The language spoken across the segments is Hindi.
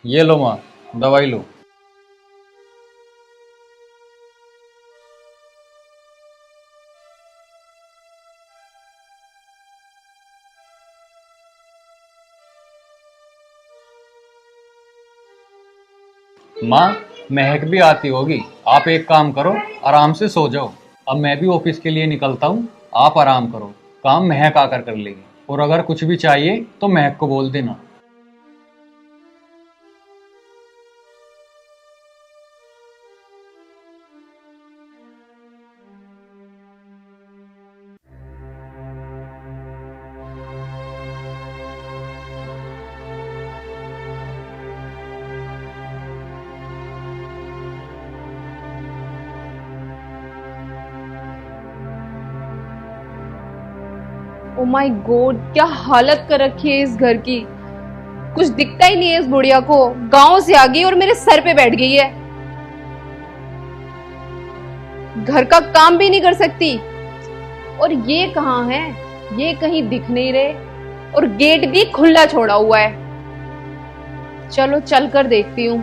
ये लो माँ, दवाई लो। माँ, महक भी आती होगी। आप एक काम करो, आराम से सो जाओ। अब मैं भी ऑफिस के लिए निकलता हूँ। आप आराम करो, काम महक आकर कर लेगी। और अगर कुछ भी चाहिए तो महक को बोल देना। ओ माय गॉड, क्या हालत कर रखी है इस घर की। कुछ दिखता ही नहीं है इस बुढ़िया को। गांव से आ गई और मेरे सर पे बैठ गई है। घर का काम भी नहीं कर सकती। और ये कहाँ है? ये कहीं दिख नहीं रहे। और गेट भी खुला छोड़ा हुआ है। चलो चल कर देखती हूँ।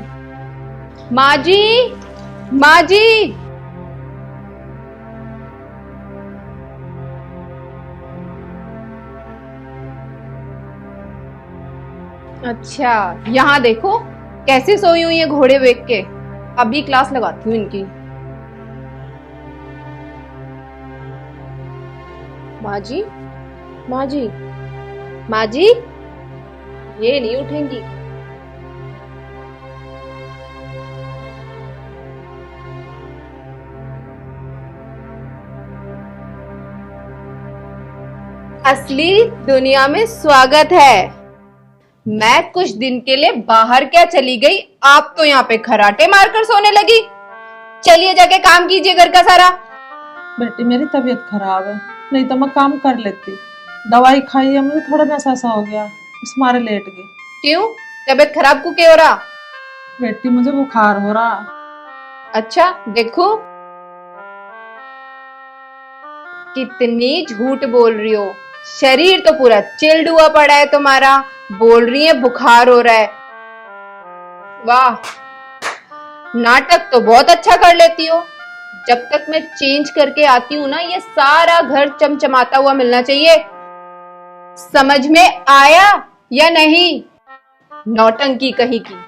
माँ जी, माँ जी। अच्छा, यहाँ देखो कैसे सोई हुई है घोड़े बेच के। अभी क्लास लगाती हूँ इनकी। माँ जी, माँ जी, माँ जी, ये नहीं उठेंगी। असली दुनिया में स्वागत है। मैं कुछ दिन के लिए बाहर क्या चली गई, आप तो यहाँ पे खराटे मारकर सोने लगी। चलिए जाके काम कीजिए घर का सारा। बेटी मेरी तबीयत खराब है, नहीं तो मैं काम कर लेती। दवाई खाई है, मुझे थोड़ा नशा सा हो गया, इस मारे लेट गई। क्यों? तबीयत खराब को क्या हो रहा? बेटी मुझे बुखार हो रहा। अच्छा देखो, कितनी झूठ बोल रही हो। शरीर तो पूरा चिल्ड हुआ पड़ा है तुम्हारा। बोल रही है बुखार हो रहा है। वाह, नाटक तो बहुत अच्छा कर लेती हो। जब तक मैं चेंज करके आती हूँ ना, ये सारा घर चमचमाता हुआ मिलना चाहिए। समझ में आया या नहीं? नौटंकी कहीं की।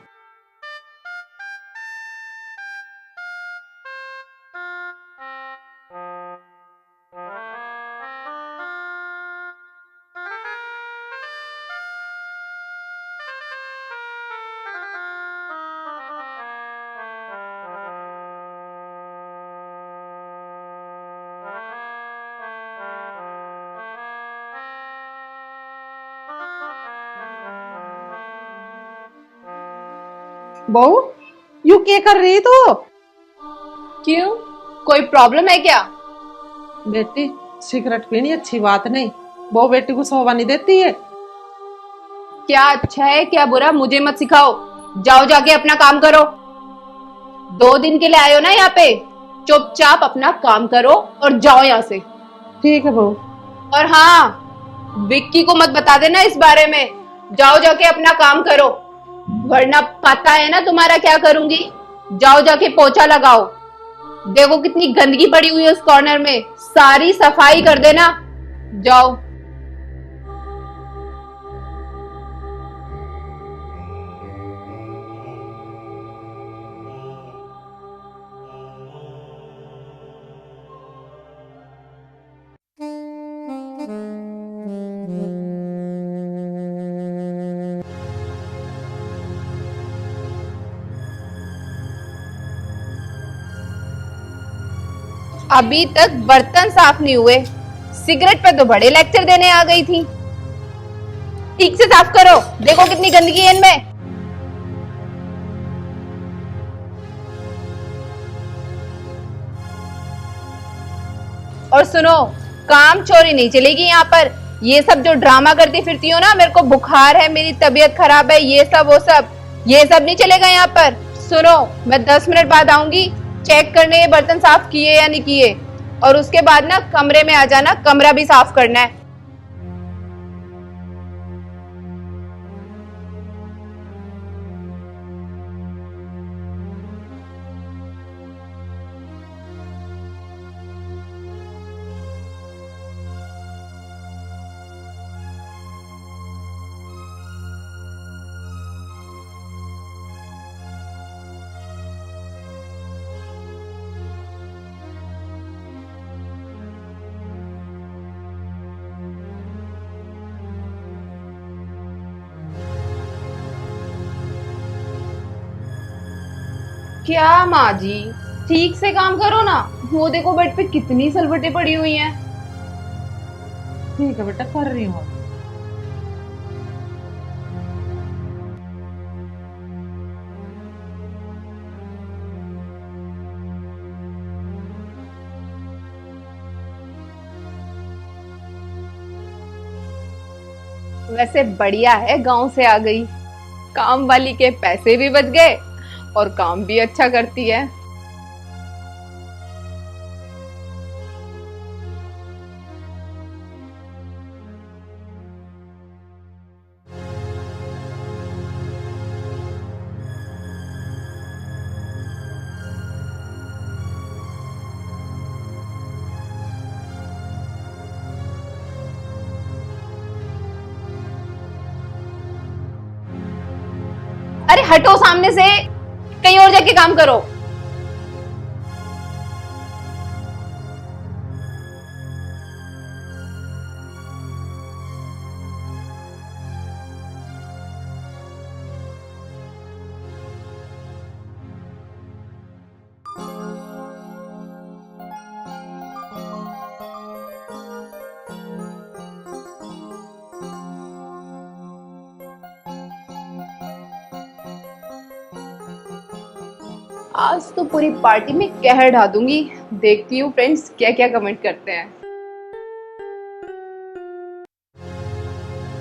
बहू, यू क्या कर रही तू? क्यों, कोई प्रॉब्लम है क्या? बेटी सिगरेट पीनी अच्छी बात नहीं, बहू बेटी को शोभा नहीं देती है। क्या अच्छा है क्या बुरा मुझे मत सिखाओ। जाओ जाके अपना काम करो। 2 दिन के लिए आए हो ना यहाँ पे, चुपचाप अपना काम करो और जाओ यहाँ से। ठीक है बहू। और हाँ, विक्की को मत बता देना इस बारे में। जाओ जाके अपना काम करो, वरना पता है ना तुम्हारा क्या करूंगी। जाओ जाके पोछा लगाओ। देखो कितनी गंदगी पड़ी हुई है उस कॉर्नर में, सारी सफाई कर देना। जाओ। अभी तक बर्तन साफ नहीं हुए, सिगरेट पे तो बड़े लेक्चर देने आ गई थी। ठीक से साफ करो, देखो कितनी गंदगी है इनमें। और सुनो, काम चोरी नहीं चलेगी यहाँ पर। ये सब जो ड्रामा करती फिरती हो ना, मेरे को बुखार है, मेरी तबीयत खराब है, ये सब वो सब, ये सब नहीं चलेगा यहाँ पर। सुनो, मैं 10 मिनट बाद आऊंगी चेक करने ये बर्तन साफ किए या नहीं किए। और उसके बाद ना कमरे में आ जाना, कमरा भी साफ करना है। क्या माँ जी, ठीक से काम करो ना। वो देखो बेड पे कितनी सलवटें पड़ी हुई हैं। ठीक है बेटा, कर रही हूँ। वैसे बढ़िया है, गांव से आ गई। काम वाली के पैसे भी बच गए और काम भी अच्छा करती है। अरे हटो सामने से, कहीं और जाके काम करो। आज तो पूरी पार्टी में कहर ढा दूंगी। देखती हूँ फ्रेंड्स क्या क्या कमेंट करते हैं।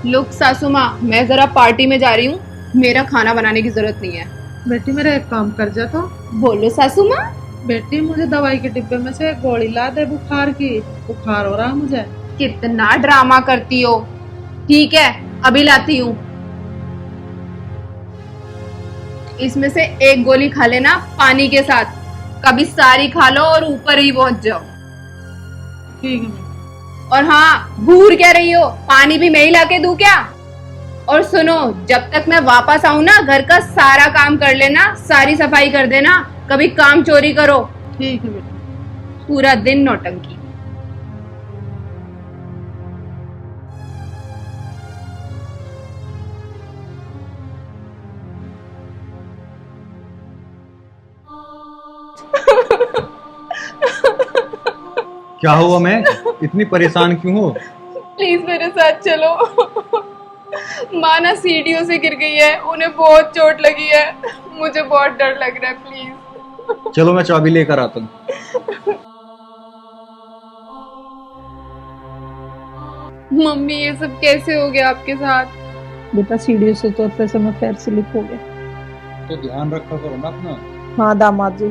लुक सासू माँ, मैं जरा पार्टी में जा रही हूँ, मेरा खाना बनाने की जरूरत नहीं है। बेटी मेरा एक काम कर जा तो। बोलो सासू माँ। बेटी मुझे दवाई के डिब्बे में से एक गोली ला दे बुखार की। बुखार हो रहा है मुझे। कितना ड्रामा करती हो। ठीक है, अभी लाती हूँ। इसमें से एक गोली खा लेना पानी के साथ, कभी सारी खा लो और ऊपर ही पहुंच जाओ। ठीक है। और हाँ, घूर क्या रही हो, पानी भी मैं ही लाके दूं क्या? और सुनो, जब तक मैं वापस आऊं ना, घर का सारा काम कर लेना, सारी सफाई कर देना, कभी काम चोरी करो। ठीक है बेटा। पूरा दिन नौटंकी। क्या हुआ मैं, इतनी परेशान क्यों हो? प्लीज मेरे साथ चलो। माँ ना सीढ़ियों से गिर गई है, उन्हें बहुत चोट लगी है। मुझे बहुत डर लग रहा है, प्लीज। चलो मैं चाबी लेकर आता हूँ। मम्मी, ये सब कैसे हो गया आपके साथ? बेटा सीढ़ियों से उतरते समय पैर स्लिप हो गया। तो ध्यान रखा करो ना अपना। हाँ दामाद जी,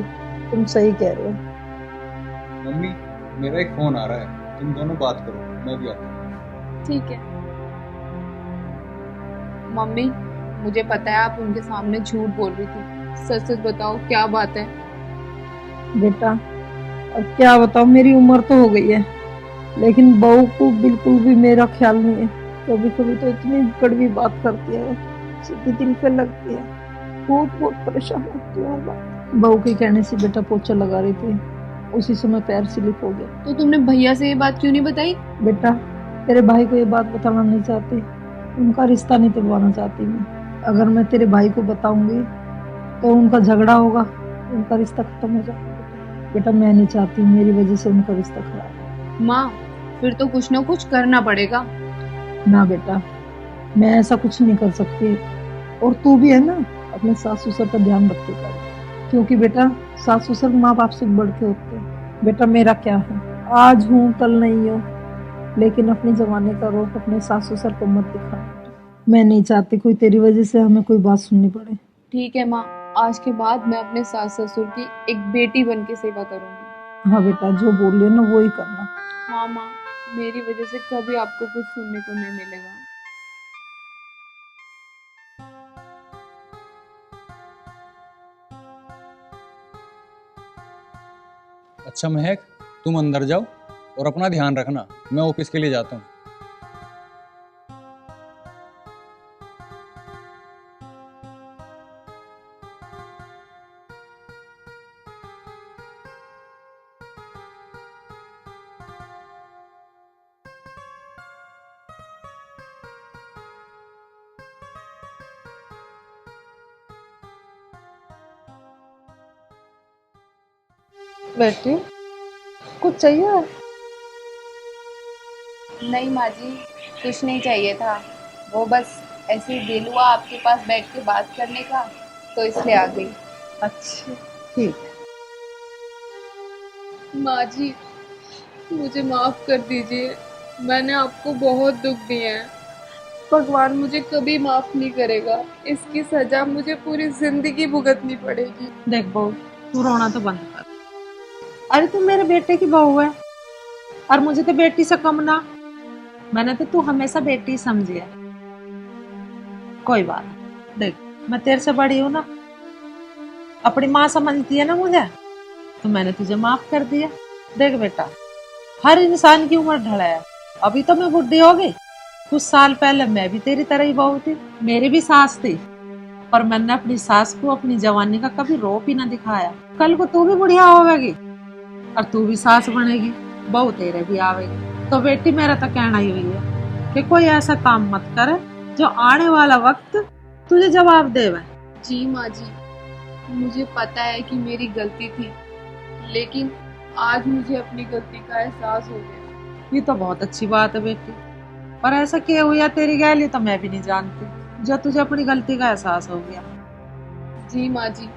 तुम सही कह रहे हो। मम्मी, मेरा एक फोन आ रहा है, तुम दोनों बात करो, मैं भी आता हूँ। ठीक है। मम्मी, मुझे पता है आप उनके सामने झूठ बोल रही थी, सच सच बताओ क्या बात है? बेटा अब क्या बताओ, मेरी उम्र तो हो गई है, लेकिन बहू को बिल्कुल भी मेरा ख्याल नहीं है। कभी कभी तो इतनी कड़वी बात करती है, सीधी दिल पे लगती है। बहुत बहुत परेशान होती हूँ हर बात। बहू के कहने से बेटा पोछा लगा रही थी, उसी समय पैर स्लिप हो गया। तो तुमने भैया से ये बात क्यों नहीं बताई? बेटा तेरे भाई को ये बात बताना नहीं चाहती, उनका रिश्ता नहीं तुड़वाना चाहती मैं। अगर मैं तेरे भाई को बताऊंगी तो उनका झगड़ा होगा, उनका रिश्ता खत्म हो जाएगा। बेटा मैं नहीं चाहती मेरी वजह से उनका रिश्ता खराब। माँ, फिर तो कुछ ना कुछ करना पड़ेगा। ना बेटा, मैं ऐसा कुछ नहीं कर सकती। और तू भी है ना, अपने सास ससुर का ध्यान रखे कर, क्योंकि बेटा सास ससुर माँ बाप से बढ़ के होते हैं। बेटा मेरा क्या है, आज हूँ कल नहीं हो, लेकिन अपने जमाने का रोग अपने सास ससुर को मत दिखा। मैं नहीं चाहती कोई तेरी वजह से हमें कोई बात सुननी पड़े। ठीक है माँ, आज के बाद मैं अपने सास ससुर की एक बेटी बन के सेवा करूंगी। हाँ बेटा, जो बोल रही है ना वो ही करना। हाँ माँ, मेरी वजह से कभी आपको कुछ सुनने को नहीं मिलेगा। अच्छा महक, तुम अंदर जाओ और अपना ध्यान रखना, मैं ऑफिस के लिए जाता हूँ। बेटी कुछ चाहिए? नहीं माँ जी, कुछ नहीं चाहिए था। वो बस ऐसे ही दिल हुआ आपके पास बैठ के बात करने का, तो इसलिए आ गई। अच्छा ठीक है। माँ जी, मुझे माफ कर दीजिए। मैंने आपको बहुत दुख दिए हैं। भगवान मुझे कभी माफ नहीं करेगा। इसकी सजा मुझे पूरी जिंदगी भुगतनी पड़ेगी। देख बहू, तू रोना तो बंद कर। अरे तू मेरे बेटे की बहू है और मुझे तो बेटी से कम ना। मैंने तो तू हमेशा बेटी ही समझी है। कोई बात नहीं। देख मैं तेरे से बड़ी हूं ना, अपनी माँ समझती है ना मुझे, तो मैंने तुझे माफ कर दिया। देख बेटा, हर इंसान की उम्र ढला है। अभी तो मैं बुढ़ी हो गई, कुछ साल पहले मैं भी तेरी तरह ही बहू थी। मेरी भी सास थी, पर मैंने अपनी सास को अपनी जवानी का कभी रोप ही ना दिखाया। कल को तू भी बुढ़िया होगी और तू भी सास बनेगी, बहू तेरे भी आवेगी। तो बेटी मेरा तो कहना ही हुई है कि कोई ऐसा काम मत करे जो आने वाला वक्त तुझे जवाब देवे। जी माँ जी, मुझे पता है कि मेरी गलती थी, लेकिन आज मुझे अपनी गलती का एहसास हो गया। ये तो बहुत अच्छी बात है बेटी, पर ऐसा क्या हुआ तेरी गैली तो मैं भी नहीं जानती जो तुझे अपनी गलती का एहसास हो गया। जी माँ जी,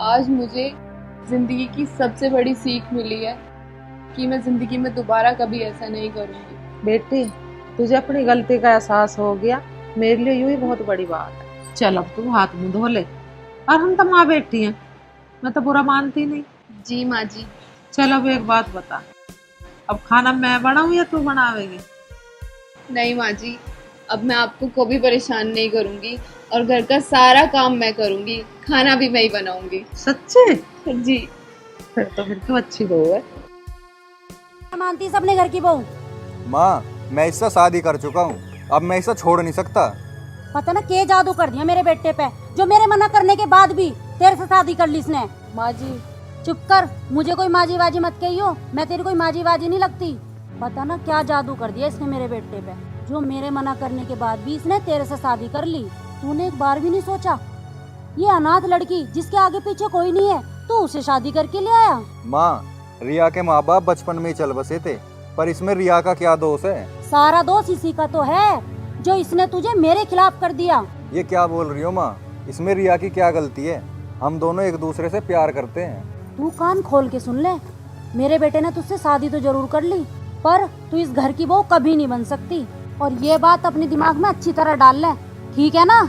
आज मुझे जिंदगी की सबसे बड़ी सीख मिली है कि मैं जिंदगी में दोबारा कभी ऐसा नहीं करूँगी। बेटी तुझे अपनी गलती का एहसास हो गया, मेरे लिए यूं ही बहुत बड़ी बात है। चल अब तू हाथ मुंह धो ले, और हम तो माँ बेटी हैं, मैं तो बुरा मानती नहीं। जी माँ जी। चल अब एक बात बता, अब खाना मैं बनाऊं या तू बनावेगी? नहीं माँ जी, अब मैं आपको कभी परेशान नहीं करूँगी और घर का सारा काम मैं करूँगी, खाना भी मैं ही बनाऊंगी। सच्चे? जी। फिर तो अच्छी बहू है। मानती सबने घर की बहू। माँ, मैं इससे शादी कर चुका हूँ, अब मैं इसे छोड़ नहीं सकता। पता ना क्या जादू कर दिया मेरे बेटे पे, जो मेरे मना करने के बाद भी तेरे से शादी कर ली इसने। माँ जी। चुप कर, मुझे कोई माजी वाजी मत कहियो, मैं तेरी कोई माजी वाजी नहीं लगती। पता ना क्या जादू कर दिया इसने मेरे बेटे पे, जो मेरे मना करने के बाद भी इसने तेरे से शादी कर ली। तूने एक बार भी नहीं सोचा, ये अनाथ लड़की जिसके आगे पीछे कोई नहीं है, तू उसे शादी करके ले आया। माँ, रिया के माँ बाप बचपन में ही चल बसे थे, पर इसमें रिया का क्या दोष है? सारा दोष इसी का तो है, जो इसने तुझे मेरे खिलाफ कर दिया। ये क्या बोल रही हो माँ? इसमें रिया की क्या गलती है? हम दोनों एक दूसरे से प्यार करते हैं। तू कान खोल के सुन ले, मेरे बेटे ने तुझसे शादी तो जरूर कर ली, पर तू इस घर की बहू कभी नहीं बन सकती, और ये बात अपने दिमाग में अच्छी तरह डाल ले, ठीक है ना?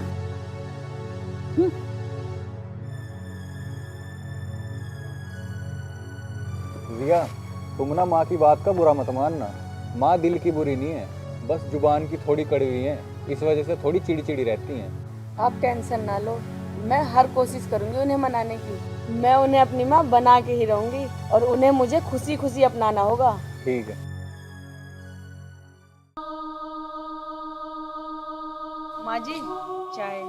रिया, तुम ना माँ की बात का बुरा मत मानना। माँ दिल की बुरी नहीं है, बस जुबान की थोड़ी कड़वी है, इस वजह से थोड़ी चिड़चिड़ी रहती हैं। आप टेंशन ना लो, मैं हर कोशिश करूंगी उन्हें मनाने की। मैं उन्हें अपनी माँ बना के ही रहूंगी और उन्हें मुझे खुशी खुशी अपनाना होगा। ठीक है। माँ जी, चाय।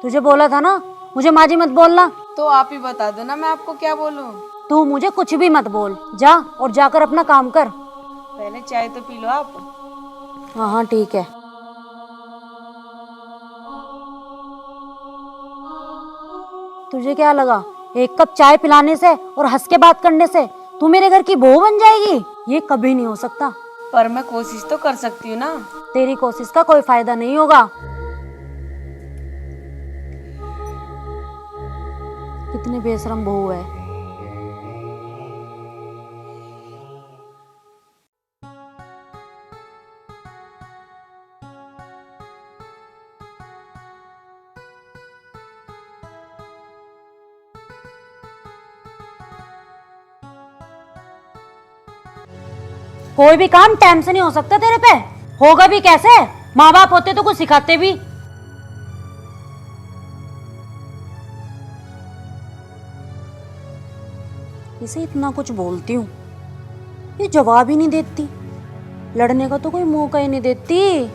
तुझे बोला था ना मुझे माजी मत बोलना। तो आप ही बता दो ना, मैं आपको क्या बोलूं? तू मुझे कुछ भी मत बोल, जा और जाकर अपना काम कर। पहले चाय तो पी लो आप। हाँ हाँ ठीक है। तुझे क्या लगा एक कप चाय पिलाने से और हंस के बात करने से तू मेरे घर की बहू बन जाएगी? ये कभी नहीं हो सकता। पर मैं कोशिश तो कर सकती हूँ ना। तेरी कोशिश का कोई फायदा नहीं होगा। कितनी बेशरम बहू है। कोई भी काम टाइम से नहीं हो सकता तेरे पे, होगा भी कैसे? माँ बाप होते तो कुछ सिखाते भी। इसे इतना कुछ बोलती हूँ, ये जवाब ही नहीं देती, लड़ने का तो कोई मौका ही नहीं देती।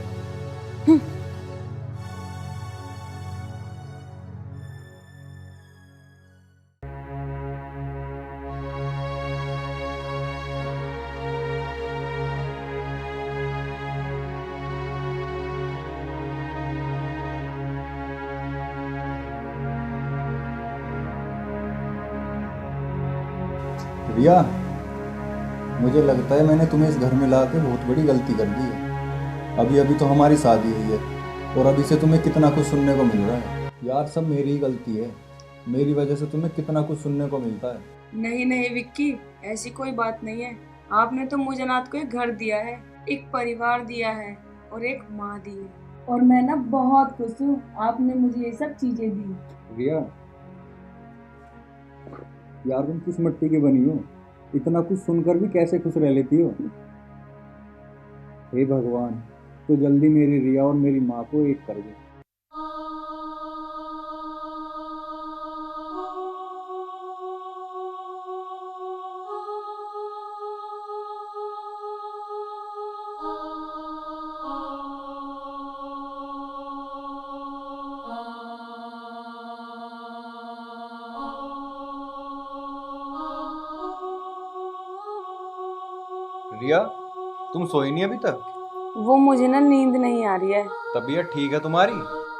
रिया, मुझे लगता है मैंने तुम्हें इस घर में ला के बहुत बड़ी गलती कर दी है। अभी अभी तो हमारी शादी हुई है और अभी से तुम्हें कितना कुछ सुनने को मिल रहा है। यार सब मेरी ही गलती है, मेरी वजह से तुम्हें कितना कुछ सुनने को मिलता है। नहीं नहीं विक्की, ऐसी कोई बात नहीं है। आपने तो मुझे अनाथ को एक घर दिया है, एक परिवार दिया है और एक माँ दी है, और मैं ना बहुत खुश हूँ आपने मुझे ये सब चीजें दी। रिया, यार तुम किस मिट्टी की बनी हो? इतना कुछ सुनकर भी कैसे खुश रह लेती हो? हे भगवान, तो जल्दी मेरी रिया और मेरी माँ को एक कर दे। रिया, तुम सोई नहीं अभी तक? वो मुझे ना नींद नहीं आ रही है। तबीयत ठीक है तुम्हारी?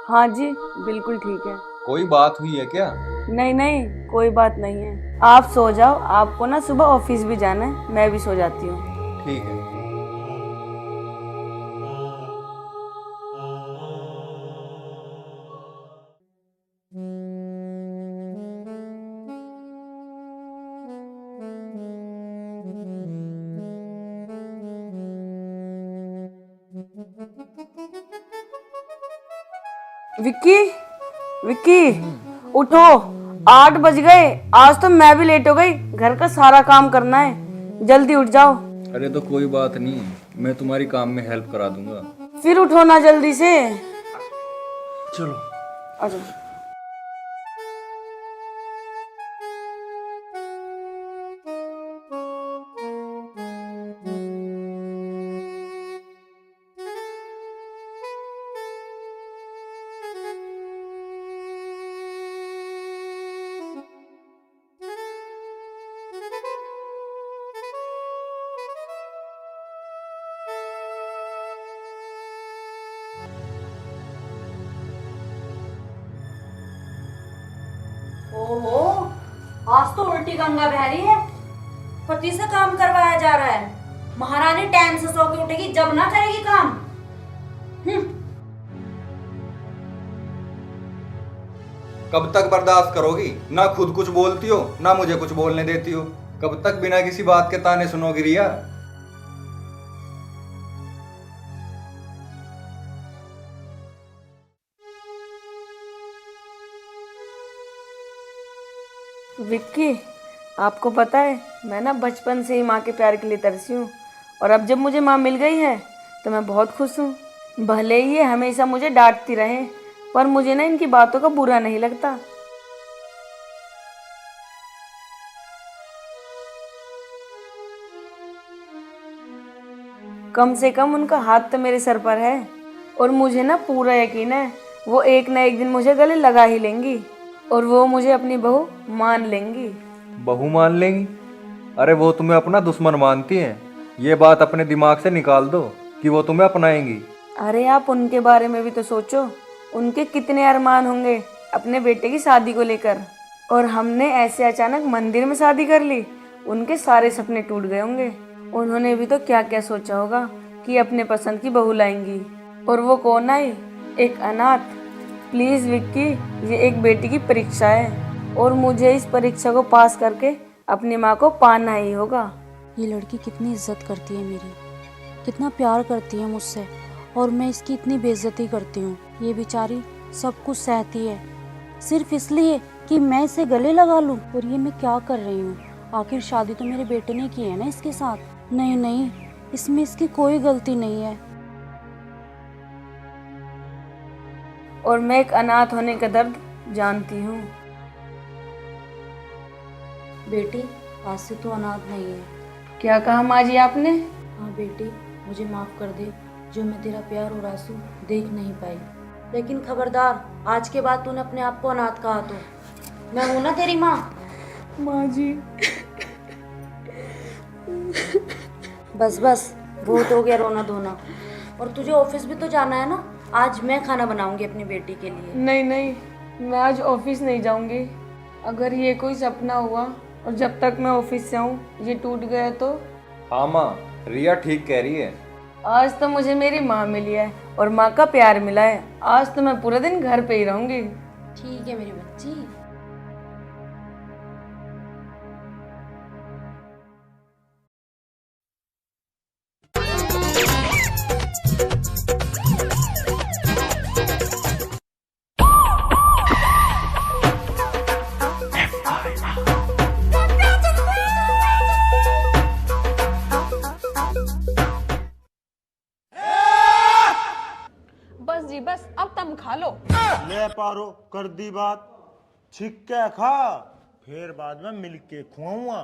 हाँ जी, बिल्कुल ठीक है। कोई बात हुई है क्या? नहीं नहीं, कोई बात नहीं है। आप सो जाओ, आपको ना सुबह ऑफिस भी जाना है, मैं भी सो जाती हूँ। ठीक है। विक्की, विक्की उठो, 8 बज गए। आज तो मैं भी लेट हो गई, घर का सारा काम करना है, जल्दी उठ जाओ। अरे तो कोई बात नहीं, मैं तुम्हारी काम में हेल्प करा दूंगा। फिर उठो ना जल्दी से। चलो। अच्छा। ओहो, आज तो उल्टी गंगा बह रही है। पति से काम करवाया जा रहा है। महारानी टाइम से सो के उठेगी जब ना करेगी काम। कब तक बर्दाश्त करोगी? ना खुद कुछ बोलती हो, ना मुझे कुछ बोलने देती हो। कब तक बिना किसी बात के ताने सुनोगी रिया? विक्की, आपको पता है मैं ना बचपन से ही माँ के प्यार के लिए तरसी हूँ, और अब जब मुझे माँ मिल गई है तो मैं बहुत खुश हूँ। भले ही ये हमेशा मुझे डांटती रहे, पर मुझे ना इनकी बातों का बुरा नहीं लगता। कम से कम उनका हाथ तो मेरे सर पर है, और मुझे ना पूरा यकीन है वो एक न एक दिन मुझे गले लगा ही लेंगी, और वो मुझे अपनी बहू मान लेंगी। बहू मान लेंगी? अरे वो तुम्हें अपना दुश्मन मानती हैं। ये बात अपने दिमाग से निकाल दो कि वो तुम्हें अपनाएंगी। अरे आप उनके बारे में भी तो सोचो, उनके कितने अरमान होंगे अपने बेटे की शादी को लेकर, और हमने ऐसे अचानक मंदिर में शादी कर ली, उनके सारे सपने टूट गए होंगे। उन्होंने भी तो क्या क्या सोचा होगा कि अपने पसंद की बहू लाएंगी, और वो कौन आई? एक अनाथ। प्लीज विक्की, ये एक बेटी की परीक्षा है, और मुझे इस परीक्षा को पास करके अपनी माँ को पाना ही होगा। ये लड़की कितनी इज्जत करती है मेरी, कितना प्यार करती है मुझसे, और मैं इसकी इतनी बेइज्जती करती हूँ। ये बेचारी सब कुछ सहती है सिर्फ इसलिए कि मैं इसे गले लगा लूँ। और ये मैं क्या कर रही हूँ? आखिर शादी तो मेरे बेटे ने की है ना इसके साथ। नहीं नहीं, इसमें इसकी कोई गलती नहीं है। और मैं एक अनाथ होने का दर्द जानती हूँ। बेटी, आज से तू अनाथ नहीं है। क्या कहा माँ जी आपने? हाँ बेटी, मुझे माफ कर दे जो मैं तेरा प्यार और आंसू देख नहीं पाई, लेकिन खबरदार, आज के बाद तूने अपने आप को अनाथ कहा तो मैं हूं ना तेरी माँ। माँ जी। बस बस, बहुत हो गया रोना धोना। और तुझे ऑफिस भी तो जाना है ना। आज मैं खाना बनाऊंगी अपनी बेटी के लिए। नहीं नहीं, मैं आज ऑफिस नहीं जाऊंगी। अगर ये कोई सपना हुआ और जब तक मैं ऑफिस से आऊँ ये टूट गया तो? हाँ माँ, रिया ठीक कह रही है। आज तो मुझे मेरी माँ मिली है और माँ का प्यार मिला है। आज तो मैं पूरा दिन घर पे ही रहूंगी। ठीक है मेरी बच्ची। बस जी बस, अब तुम खा लो। ले पारो, कर दी बात। छिक के खा, फिर बाद में मिल के खुआऊंगा।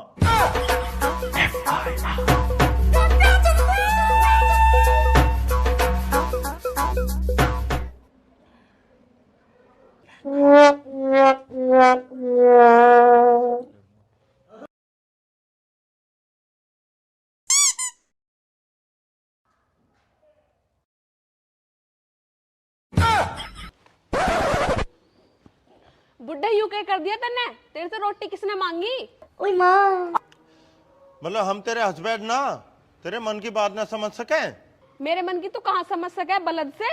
बुड्ढा यू क्या कर दिया तन्ने? तेरे से रोटी किसने मांगी? मतलब हम तेरे हस्बैंड ना तेरे मन की बात ना समझ सके? मेरे मन की तो कहाँ समझ सके बलद से।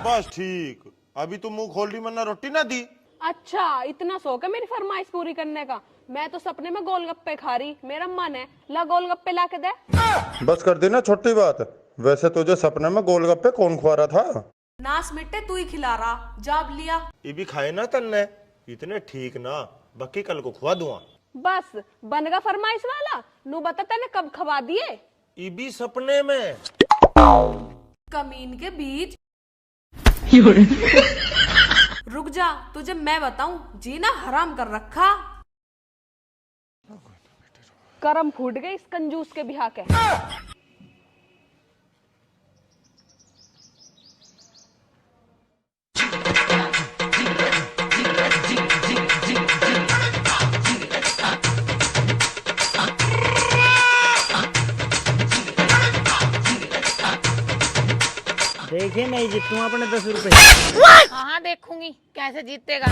बस ठीक, अभी तू मुंह खोल रही वरना रोटी ना दी। अच्छा, इतना शौक है मेरी फरमाइश पूरी करने का। मैं तो सपने में गोलगप्पे खा रही, मेरा मन है ला गोलगप्पे ला के दे। बस कर दी ना छोटी बात। वैसे तुझे सपने में गोलगप्पे कौन खुआ रहा था? नास मिट्टे तू ही खिला रहा, जाब लिया। ये भी खाए ना तन्ने, इतने ठीक ना, बाकी कल को खुआ दूंगा। बस बनेगा फरमाइश वाला। नू बता तने कब खवा दिए? ये भी सपने में। कमीन के बीच। रुक जा, तुझे मैं बताऊं, जीना हराम कर रखा। करम फूट गए इस कंजूस के बिहा के। देखिए मैं जीतूँ अपने 10 रुपए। हाँ हाँ देखूंगी कैसे जीतेगा।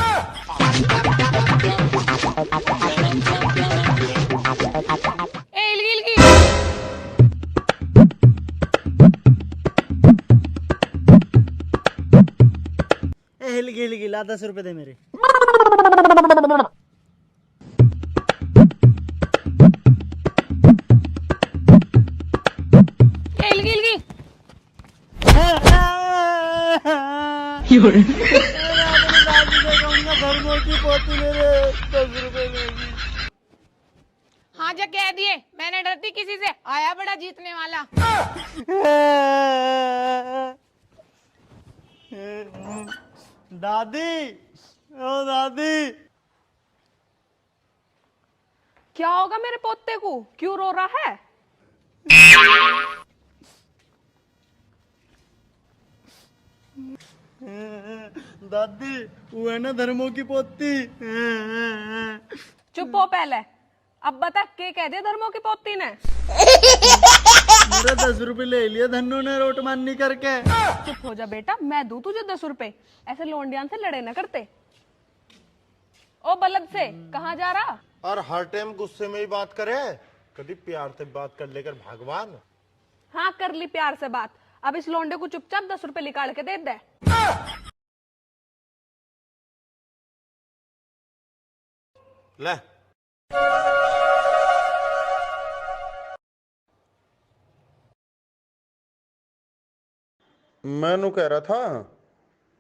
ए इलगी इलगी। हिल गिला 10 रुपए दे मेरे। ए इलगी इलगी। हाँ जो कह दिए, मैंने डरती किसी से, आया बड़ा जीतने वाला। दादी, ओ दादी। क्या होगा मेरे पोते को, क्यों रो रहा है? दादी वो है ना धर्मों की पोती। चुप हो पहले। अब बता के कह दे धर्मों की पोती ने? मेरे 10 रुपए ले लिए धन्नो ने रोट माननी करके। चुप हो जा बेटा, मैं दूं तुझे 10 रुपए। ऐसे लोंडियान से लड़े न करते। ओ बलद से कहाँ जा रहा? और हर टाइम गुस्से में ही बात करे, कभी प्यार से बात कर लेकर भगवान। हाँ कर ली प्यार से बात। अब इस लोंडे को चुपचाप 10 रुपए निकाल के दे दे। ले मैनू कह रहा था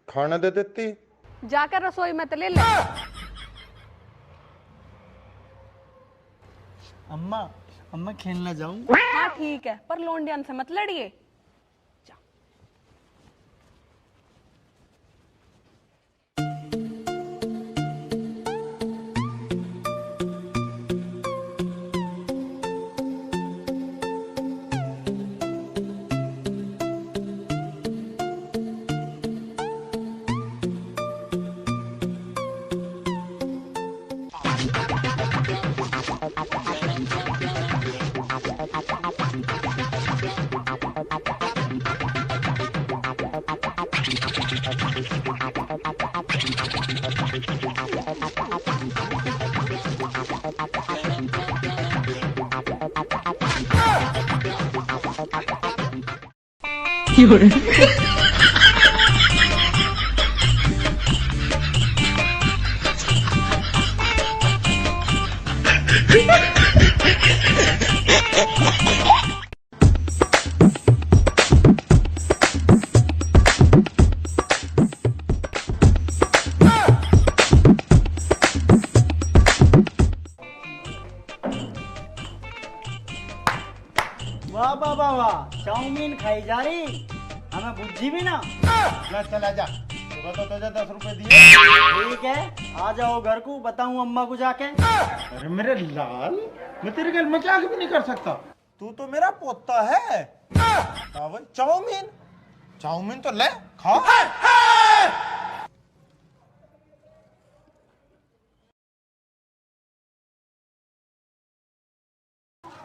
खाना दे देती। जाकर रसोई में तो ले ले। अम्मा खेलना जाऊं? हाँ ठीक है, पर लोंडियन से मत लड़िए। वाह वाह वाह वाह, चाउमीन खाई जा रही, हमें बुद्धि भी ना। ले चला जा, सुबह तो तुझे 10 रुपए दिए। ठीक है, आ जाओ घर को, बताऊं अम्मा को जाके। अरे मेरे लाल, मैं तेरे घर में क्या भी नहीं कर सकता, तू तो मेरा पोता है। हाँ भाई, चाउमीन चाउमीन तो ले खा।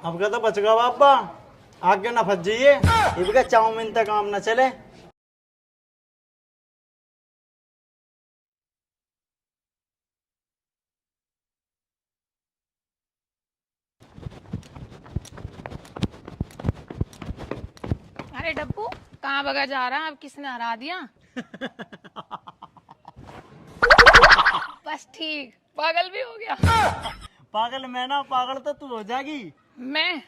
अब का तो बच गया बाबा, आगे ना फंस जाइए, इनका चाउमीन तक काम ना चले। अरे डब्बू, कहाँ भगा जा रहा है? अब किसने हरा दिया? बस ठीक, पागल भी हो गया। पागल मैं ना, पागल तो तू हो जाएगी। मैं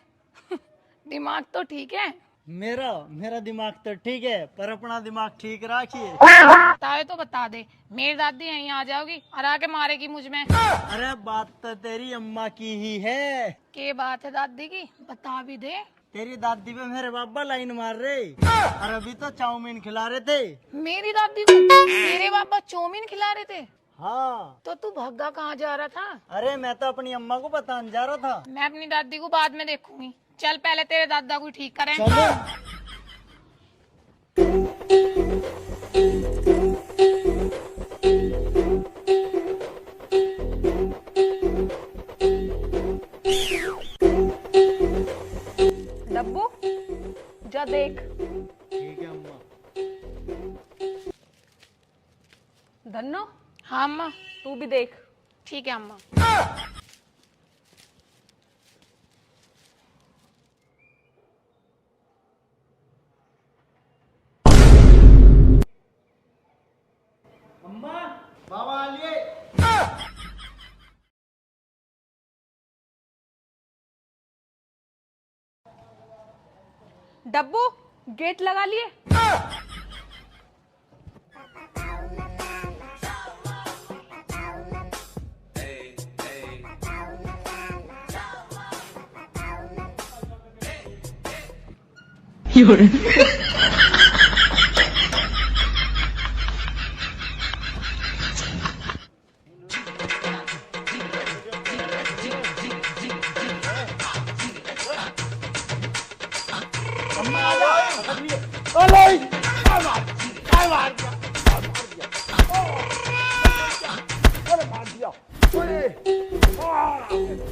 दिमाग तो ठीक है। मेरा मेरा दिमाग तो ठीक है, पर अपना दिमाग ठीक रखिए। बताए तो बता दे, मेरी दादी यहीं आ जाओगी और आके मारेगी मुझ में। अरे बात तो तेरी अम्मा की ही है। के बात है दादी की, बता भी दे। तेरी दादी पे मेरे बाबा लाइन मार रहे, और अभी तो चाउमीन खिला रहे थे। मेरी दादी को तेरे पापा चाउमीन खिला रहे थे? हाँ। तो तू भग्गा कहाँ जा रहा था? अरे मैं तो अपनी अम्मा को बताने जा रहा था। मैं अपनी दादी को बाद में देखूंगी, चल पहले तेरे दादा को ठीक करें। चलो। डब्बू जा देख। ठीक है अम्मा। धन्नो। हाँ अम्मा, तू भी देख। ठीक है अम्मा। अम्मा, बाबा आ लिए। डब्बू, गेट लगा लिए?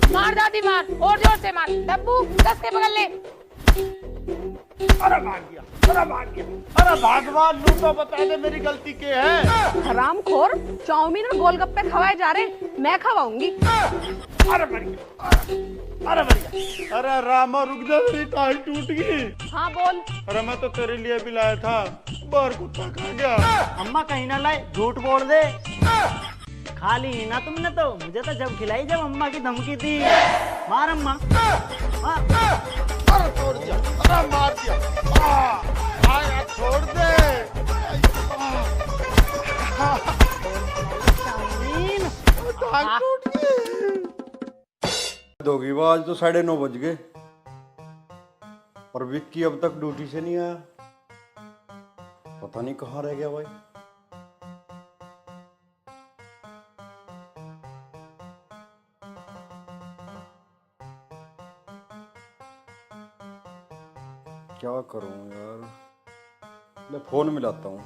मार दादी मार, और जोर से मार। डब्बू कस के पकड़ ले। अरे भाग गया, अरे भाग गया, अरे भगवान लू तो बता दे मेरी गलती क्या है। हरामखोर, चाउमीन और गोलगप्पे खवाए जा रहे, मैं खवाऊंगी। अरे मर गया, अरे मर गया। अरे रामा रुक जा, मेरी टाई टूट गई। हाँ बोल। अरे मैं तो तेरे लिए भी लाया था, बाहर कुत्ता खा गया। अम्मा कहीं ना लाए, झूठ बोल दे। खा ली ना तुमने तो, मुझे तो जब खिलाई जब अम्मा की धमकी थी। मार अम्मा। अरे छोड़ दिया, अरे मार दिया। यार छोड़ दे। टांग टूट गई। दोगी आज तो 9:30 बज गए और विक्की अब तक ड्यूटी से नहीं आया। पता नहीं कहाँ रह गया भाई। क्या करूं यार, मैं फोन मिलाता हूँ।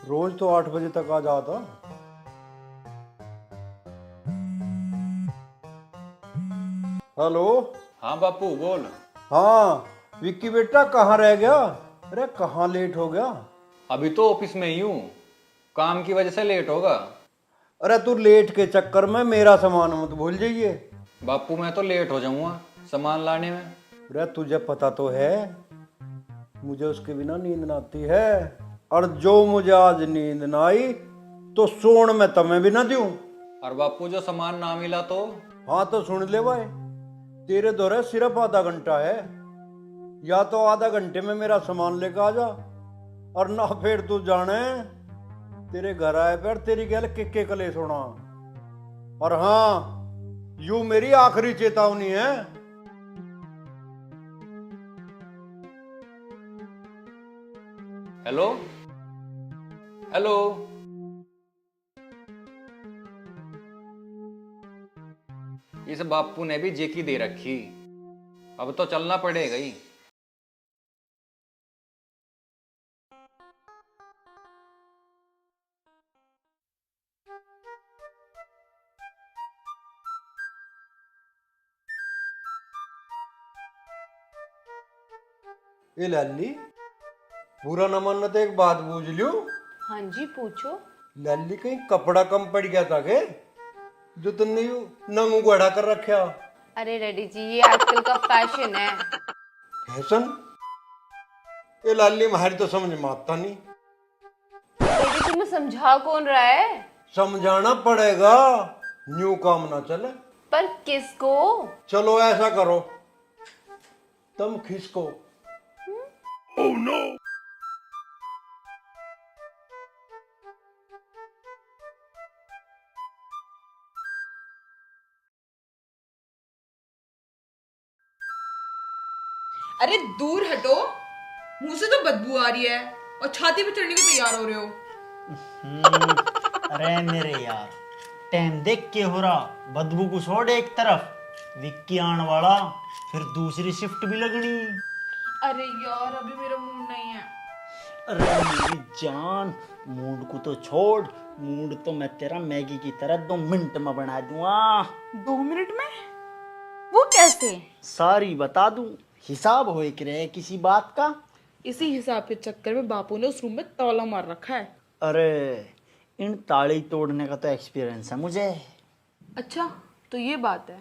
रोज तो 8 बजे तक आ जाता। हेलो। हाँ बापू बोल। हाँ विक्की बेटा कहाँ रह गया? अरे कहाँ लेट हो गया? अभी तो ऑफिस में ही हूँ, काम की वजह से लेट होगा। अरे तू लेट के चक्कर में मेरा सामान मत भूल जाइए। बापू मैं तो लेट हो जाऊंगा सामान लाने में। रे तुझे पता तो है मुझे उसके बिना नींद ना आती है, और जो मुझे आज नींद ना आई तो सोन में तुम्हें भी ना दूं। और बापू जो सामान ना मिला तो? हाँ तो सुन ले भाई, तेरे दौरे सिर्फ आधा घंटा है, या तो आधा घंटे में मेरा सामान लेकर आ जा, और ना फिर तू जाने तेरे घर आए पर तेरी गैल के कलेश होना। और हाँ, यू मेरी आखिरी चेतावनी है। हेलो हेलो, इस बापू ने भी जेकी दे रखी, अब तो चलना पड़ेगा ही। ए लाली, बुरा न मानना तो एक बात पूछ लियो। हाँ जी पूछो। लाली कहीं कपड़ा कम पड़ गया था के जो तुमने यू नंगू गड़ा कर रखा? अरे रेडी जी, ये आजकल का फैशन है। फैशन? ये लाली हमारी तो समझ में आता नहीं। रेडी, तुम्हें समझा कौन रहा है? समझाना पड़ेगा, न्यू काम ना चले। पर किसको? चलो ऐसा करो, तुम खिसको। Oh, no. अरे दूर हटो, मुंह से तो बदबू आ रही है और छाती पे चढ़ने को तैयार हो रहे हो। अरे मेरे यार, टाइम देख के हो रहा, बदबू को छोड़ एक तरफ, विक्की आने वाला, फिर दूसरी शिफ्ट भी लगनी। अरे यार अभी मेरा मूड नहीं है। अरे मेरी जान, मूड को तो छोड़, मूड तो मैं तेरा मैगी की तरह 2 मिनट में बना दूंगा। 2 मिनट में? वो कैसे? सारी बता दूं, हिसाब हो एक रहे किसी बात का। इसी हिसाब के चक्कर में बापू ने उस रूम में ताला मार रखा है। अरे इन ताली तोड़ने का तो एक्सपीरियंस है मुझे। अच्छा तो ये बात है,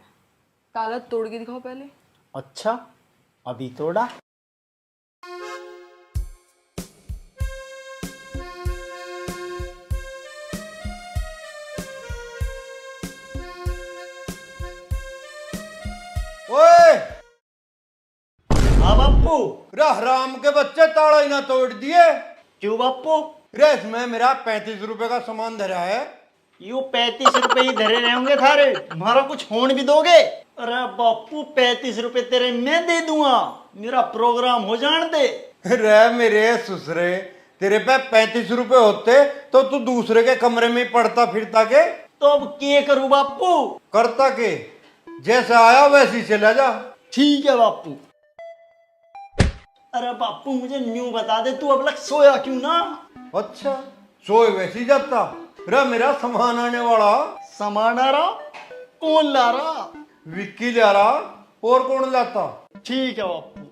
ताला तोड़ के दिखाओ पहले। अच्छा, अभी तोड़ा? ओए हाँ बापू। रे हराम के बच्चे, ताला ही ना तोड़ दिए। क्यों बापू? रे इसमें मेरा 35 रुपए का सामान धरा है। यू 35 रुपए ही धरे रहेंगे थारे, हमारा कुछ होने भी दोगे? अरे बापू 35 रुपए तेरे मैं दे दूंगा, मेरा प्रोग्राम हो जान दे। रे मेरे ससुरे, तेरे पे 35 रुपए होते तो तू दूसरे के कमरे में पड़ता फिरता के? तो अब क्या करूं बापू? करता के जैसे आया वैसे ही चला जा। ठीक है बापू। अरे बापू मुझे न्यू बता दे, तू अब लग सोया क्यों ना? अच्छा, सोए वैसे ही जाता। रे मेरा सामान आने वाला। सामान आ रहा? कौन ला रहा? विक्की ला रहा, और कौन लाता? ठीक है बापू।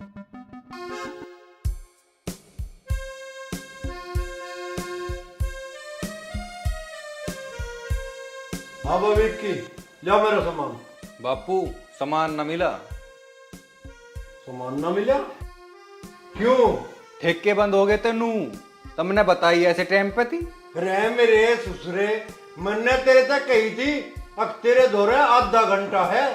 हाँ वो विक्की, ला मेरा सामान। बापू सामान न मिला। सामान ना मिला? क्यों? ठेके बंद हो गए थे नू, तुमने बताई ऐसे टाइम पे थी। रे मेरे ससुरे, मैंने तेरे तक कही थी, अब तेरे दौरे आधा घंटा है।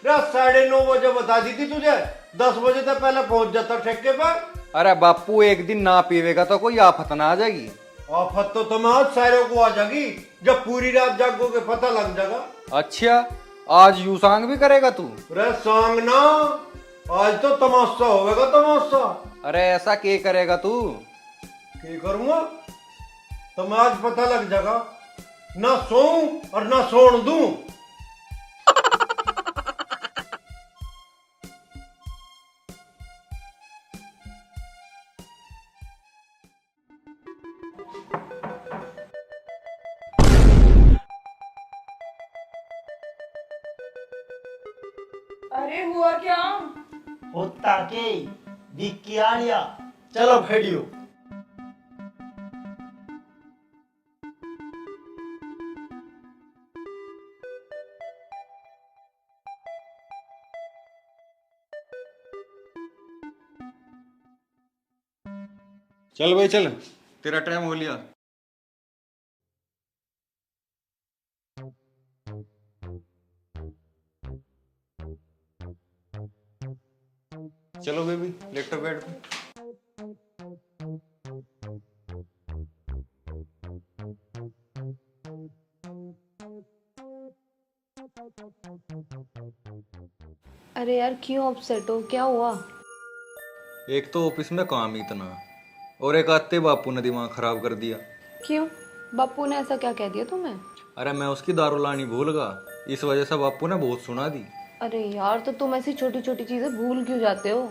रे 9:30 बजे बता दी थी तुझे, 10 बजे तक पहले पहुंच जाता ठेके पर। अरे बापू एक दिन ना पीवेगा तो कोई आफत ना आ जाएगी। आफत तो तुम्हें आज सारों को आ जाएगी, जब पूरी रात जागोगे पता लग जाएगा। अच्छा, आज यू सांग भी करेगा तू? रे सांग ना, आज तो तमाशा होगा, तमाशा। अरे ऐसा क्या करेगा तू? क्या करूंगा तुम्हें आज पता लग जाएगा, ना सोऊं और ना सोन दूं। अरे हुआ क्या? होता के विक्की आ गया, चलो भेड़ियो। चल भाई चल, तेरा टाइम हो लिया। चलो बेबी, लेटो बेड पे। अरे यार क्यों अपसेट हो, क्या हुआ? एक तो ऑफिस में काम ही इतना, और एक आते बापू ने दिमाग खराब कर दिया। क्यों? बापू ने ऐसा क्या कह दिया तुम्हें? अरे मैं उसकी दारू लानी भूल गया, इस वजह से बापू ने बहुत सुना दी। अरे यार, तो तुम ऐसी छोटी छोटी चीजें भूल क्यों जाते हो?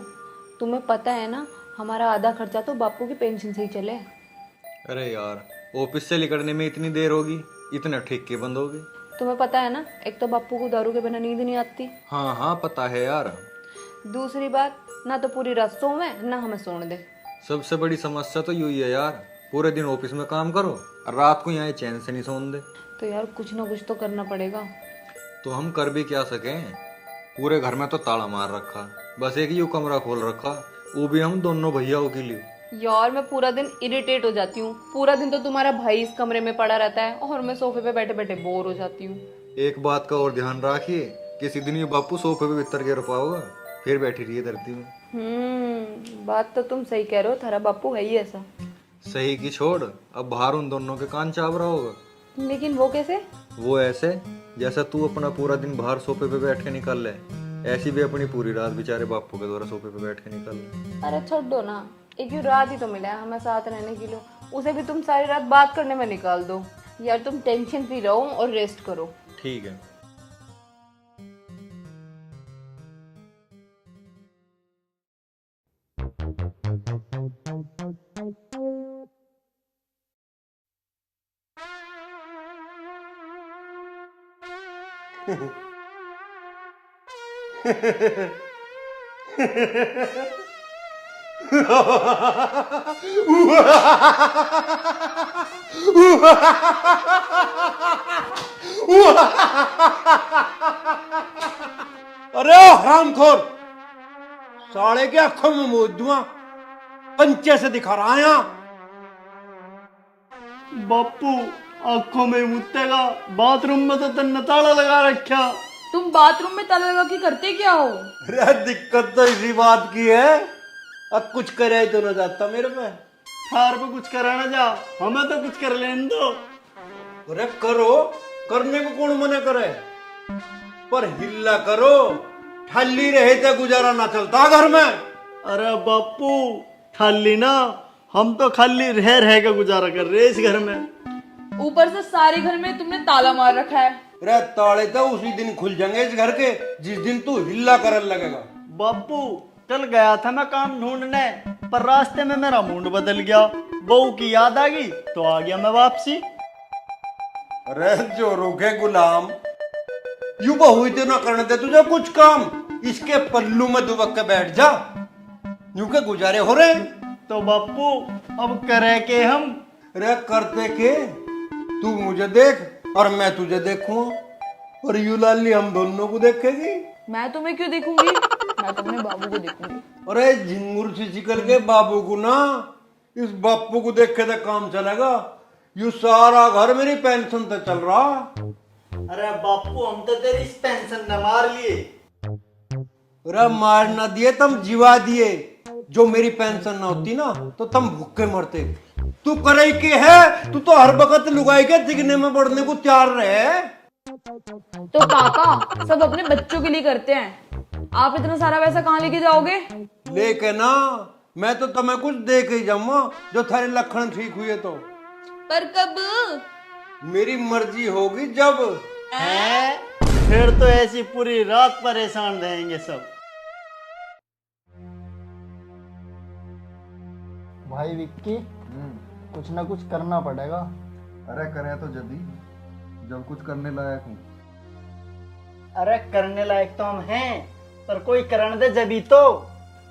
तुम्हें पता है ना, हमारा आधा खर्चा तो बापू की पेंशन से ही चले। अरे यार, ऑफिस से निकलने में इतनी देर होगी, इतने ठेके बंद हो गए। तुम्हें पता है ना, एक तो बापू को दारू के बिना नींद नहीं आती। हाँ हाँ पता है यार। दूसरी बात, ना तो पूरी रात सोवे ना हमें सोने दे। सबसे बड़ी समस्या तो यही है यार, पूरे दिन ऑफिस में काम करो और रात को यहाँ चैन से नहीं सोने दे। तो यार कुछ ना कुछ तो करना पड़ेगा। तो हम कर भी क्या सकें, पूरे घर में तो ताला मार रखा, बस एक ही कमरा खोल रखा, वो भी हम दोनों भैयाओं के लिए। यार मैं पूरा दिन इरिटेट हो जाती हूँ। पूरा दिन तो तुम्हारा भाई इस कमरे में पड़ा रहता है और मैं सोफे पे बैठे बैठे बोर हो जाती हूँ। एक बात का और ध्यान रखिए, किसी दिन ये बापू सोफे पे बितर गिर पाओगा, फिर बैठी रहिए धरती में। बात तो तुम सही कह रहे हो, थारा बापू है ही ऐसा। सही की छोड़, अब बाहर उन दोनों के कान चाव रहा होगा। लेकिन वो कैसे? वो ऐसे जैसा तू अपना पूरा दिन बाहर सोफे पे बैठ के निकाल ले, ऐसी भी अपनी पूरी रात बेचारे बापू के द्वारा सोफे पे बैठ के निकाल ले। अरे छोड़ दो ना, एक ही रात ही तो मिला है हमें साथ रहने के लिए, उसे भी तुम सारी रात बात करने में निकाल दो। यार तुम टेंशन फ्री रहो और रेस्ट करो। ठीक है। अरे हरामखोर, साले के आंखों में मूत दूंगा, पंचे से दिखा रहा है यहाँ। बापू आंखों में मुतेगा, बाथरूम में तो तन्ने ताला लगा रखा। तुम बाथरूम में ताला लगा के करते क्या हो? अरे दिक्कत तो इसी बात की है, अब कुछ करे तो न जाता मेरे पे। थार पे कुछ कराना जा, हमें तो कुछ कर लेने दो। अरे करो, करने को कौन मना करे, पर हिल्ला करो, ठाली रहे तो गुजारा ना चलता घर में। अरे बापू खाली ना, हम तो खाली रह रह के गुजारा कर रहे इस घर में। ऊपर से सारे घर में तुमने ताला मार रखा है। अरे ताले तो उसी दिन खुल जाएंगे इस घर के जिस दिन तू हिल्ला करने लगेगा। बापू कल गया था मैं काम ढूंढने, पर रास्ते में मेरा मूड बदल गया, बहू की याद आ गई तो आ गया मैं वापसी। अरे जो रुके गुलाम, यू बहू तो ना करने दे तुझे कुछ काम, इसके पल्लू में दुबक के बैठ जा, यूं के गुजारे हो रहे। तो बापू अब करे के हम? अरे करते के, तू मुझे देख और मैं तुझे देखूंगा, और यू लाली हम दोनों को देखेगी। मैं तुम्हें क्यों देखूंगी, मैं तो अपने बाबू को देखूंगी। अरे झिंगुर से चिकल के बाबू को ना, इस बापू को देखे तो काम चलेगा, यू सारा घर मेरी पेंशन तो चल रहा। अरे बापू हम तो तेरी इस पेंशन न मार लिए। अरे मार ना दिए, तुम जीवा दिए, जो मेरी पेंशन ना होती ना तो तुम भूखे मरते। तू करे के है, तू तो हर वक्त लुगाई के दिखने में बढ़ने को तैयार रहे। तो काका सब अपने बच्चों के लिए करते हैं, आप इतना सारा पैसा कहाँ लेके जाओगे? लेके ना, मैं तो तुम्हें कुछ दे के ही जाऊंगा जो थारे लक्षण ठीक हुए तो। पर कब? मेरी मर्जी होगी जब। हैं? फिर तो ऐसी पूरी रात परेशान रहेंगे सब। भाई विक्की, कुछ ना कुछ करना पड़ेगा। अरे करें तो जब कुछ करने लायक हूँ। अरे करने लायक तो हम हैं, पर कोई करने दे जभी तो।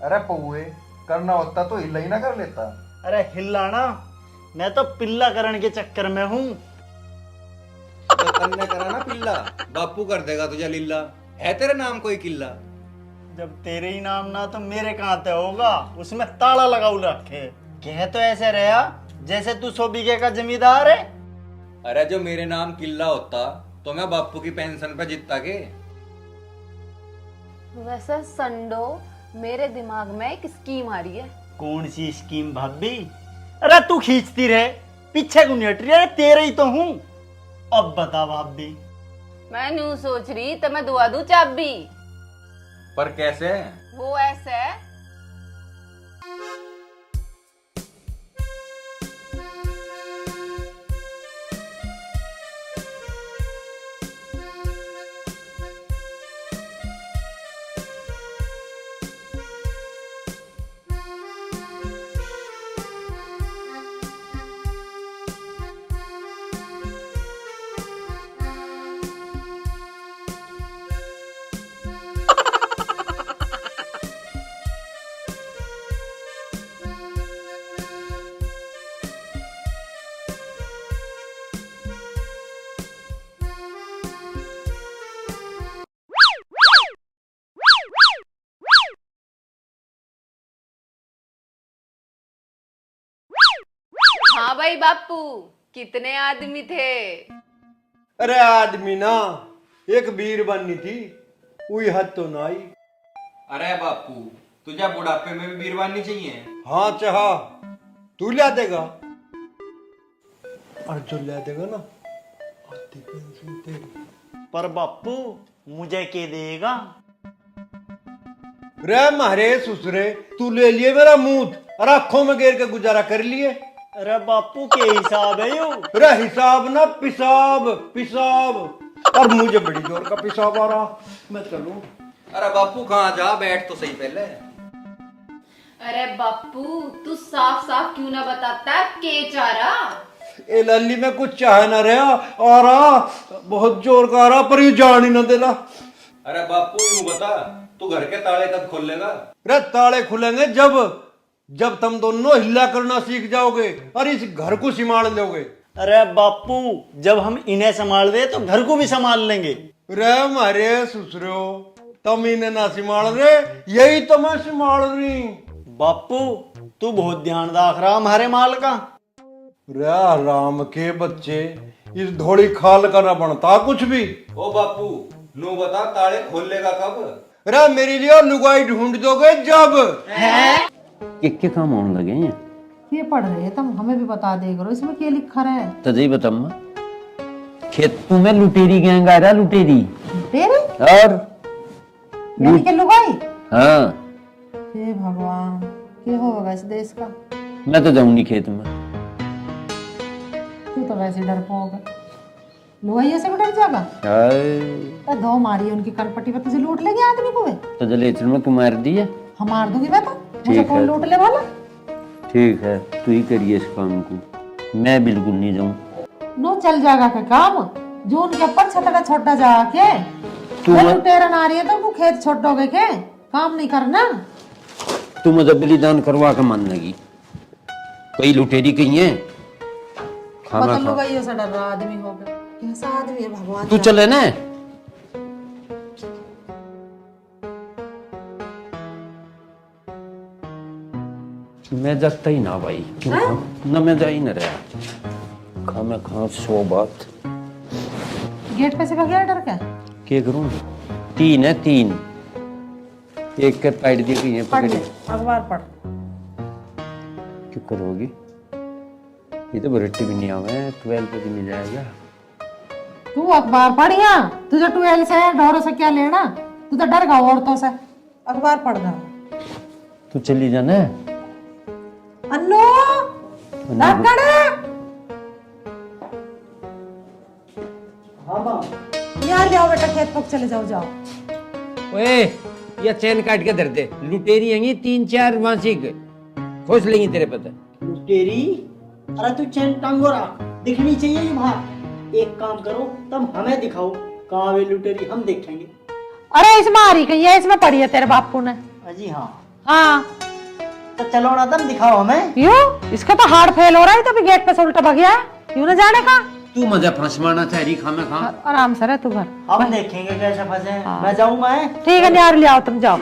अरे पौए, करना होता तो हिला ही ना कर लेता। अरे हिलाना, मैं तो पिल्ला करण के चक्कर में हूँ। तो करने करा ना पिल्ला, बापू कर देगा तुझे लीला, है तेरे नाम कोई किल्ला। जब तेरे ही नाम ना तो मेरे कहाँ ते होगा, उसमें ताला लगाऊ रखे। कह तो ऐसे रहा जैसे तू 100 बीघे का जमींदार है। अरे जो मेरे नाम किला होता तो मैं बापू की पेंशन पे जीतता के। वैसे संडो, मेरे दिमाग में एक स्कीम आ रही है। कौन सी स्कीम भाभी? अरे तू खींचती रहे, पीछे क्यों नहीं हट रही है? तेरे ही तो हूँ। अब बता भाभी। मैं न्यू सोच रही तो मैं दुआ दूं चाबी। पर कैसे? वो ऐसे हाँ भाई बापू, कितने आदमी थे? अरे आदमी ना एक वीर बननी थी, कोई हद तो ना आई। अरे बापू तुझे बुढ़ापे में भी बीरबानी चाहिए? हाँ चाहा तू ला देगा, और जो ला देगा ना आधी पेंशन तेरी। पर बापू मुझे के देगा? रे मारे ससुरे, तू ले लिए मेरा मूत और आंखों में गेर के गुजारा कर लिए। अरे बापू के हिसाब है यो? अरे हिसाब ना पिसाब, पिसाब। और मुझे बड़ी जोर का पिसाब आ रहा, मैं चलूं? अरे बापू कहाँ जा, बैठ तो सही पहले। अरे बापू तू साफ साफ क्यों ना बताता के चारा? ए लल्ली में कुछ चाह ना रहा, आ रहा बहुत जोर का आ रहा, पर ये जान ही ना देला। अरे बापू यूं बता, तू घर के ताले कब खोलेगा? अरे ताले खुलेंगे जब तुम दोनों हिला करना सीख जाओगे और इस घर को संभाल लोगे। अरे बापू जब हम इन्हें संभाल दे तो घर को भी संभाल लेंगे। रे मारे ससुरो, तुम इन्हें ना संभाल रहे, यही तो मैं संभाल रही। बापू तू बहुत ध्यान रख रहा हमारे माल का। रे राम के बच्चे, इस धोड़ी खाल का ना बनता कुछ भी। ओ बापू नू बता, ताले खोलेगा कब? रे मेरे लिए लुगाई ढूंढ दोगे जब? के काम होने लगे हैं? ये पढ़ रहे हैं तुम, हमें भी बता दे करो इसमें क्या लिखा रहा है। तो जी बताऊँ, खेत में लुटेरी गैंग आ रहा, लुटेरी। तेरे और यानी के लुगाई? हाँ। हे भगवान, क्या होगा इस देश का? मैं तो जाऊंगी खेत में। तू तो वैसे डरपोक है, लुगाई से भी डर जाएगा? तो दो मारी उनकी कनपट्टी पर, तुझे लूट लेंगे आदमी को वे। तो जलेचर में कुमार दी है, हम मार दूंगी मैं तो, मुझे ठीक कौन है। लूट ले वाला? ठीक है तू ही करिए इस काम को, मैं बिल्कुल नहीं जाऊँ। नो चल जाएगा का काम, जो उनके ऊपर छतड़ा छोटा जाके तू लुटेरा ना रही है तो तू खेत छोड़ दोगे के? काम नहीं करना। तू मुझे बलिदान करवा के मान लगी, कई लुटेरी कही है। खाना मतलब खा, लुगाइयों से डर रहा आदमी हो गया, कैसा आदमी है भगवान तू जाने। चले ना। मैं जाता ही ना भाई, क्यों ना मैं जा ही ना रहा। खाना खा 100 बात। गेट पे से भगया डर के? क्या करूं? 3 है, 3 एक के पाइट दी गई है, पढ़ पकड़ी। ले, अखबार पढ़। क्यों करोगी? ये तो बरट्टी भी नहीं आवे, 12 पे भी नहीं जाएगा। तू अखबार पढ़िया, तुझे 12 से ढोरों से क्या लेना? तू तो डर गा औरतों से, अखबार पढ़ना। तू चली जाना। अन्नू यहाँ ले आओ बेटा, खेत पक चले जाओ। ओए ये चैन काट के धर दे, लुटेरी आएंगी 3-4 मासिक, खोज लेंगी तेरे पता। लुटेरी? अरे तू चैन टांगो रख, दिखनी चाहिए ये बाहर। एक काम करो, तुम हमें दिखाओ कहाँ वे लुटेरी, हम देखेंगे। अरे इसमें आ रही कहीं है, इसमें पड़ी है तेरे बापू ने। अजी हाँ। हाँ तो चलो ना, तुम दिखाओ हमें। क्यों? इसका तो हार्ट फेल हो रहा है, तो भी गेट पे से उल्टा भग गया है, क्यों ना जाने का? तू मजा फंसवाना चाह रही, खाना खा। आराम से रह तू घर, हम देखेंगे कैसे फंसे। मैं जाऊँ? मैं ठीक है, यार ले आओ, तुम जाओ,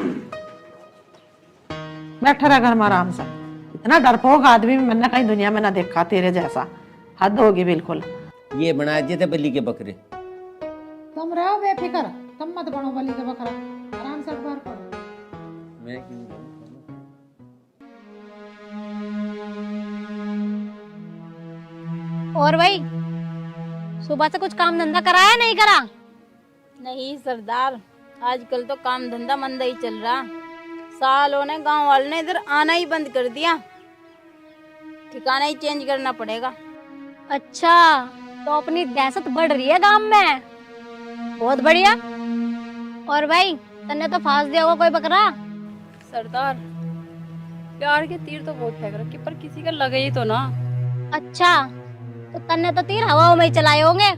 बैठा रह घर में आराम से। इतना डरपोक आदमी मैंने कहीं दुनिया में ना देखा तेरे जैसा। हद होगी बिल्कुल। ये बना दिए थे बलि के बकरे। तुम रहो बेफिक्र, तुम मत बनो बलि के बकरा, आराम से अखबार पढ़ो। मैं क्यों और भाई सुबह से कुछ काम धंधा कराया नहीं करा? नहीं सरदार, आजकल तो काम धंधा मंदा ही चल रहा। सालों ने गांव वालों ने इधर आना ही बंद कर दिया, ठिकाना ही चेंज करना पड़ेगा। अच्छा, तो अपनी दहशत बढ़ रही है गांव में। बहुत बढ़िया। और भाई तन्ने तो फांस दिया होगा कोई बकरा? सरदार, प्यार के तीर तो बहुत फेंक रखे पर किसी का लगे ही तो ना। अच्छा, तो तन्ने तो तीर हवाओं में ही चलाए होंगे।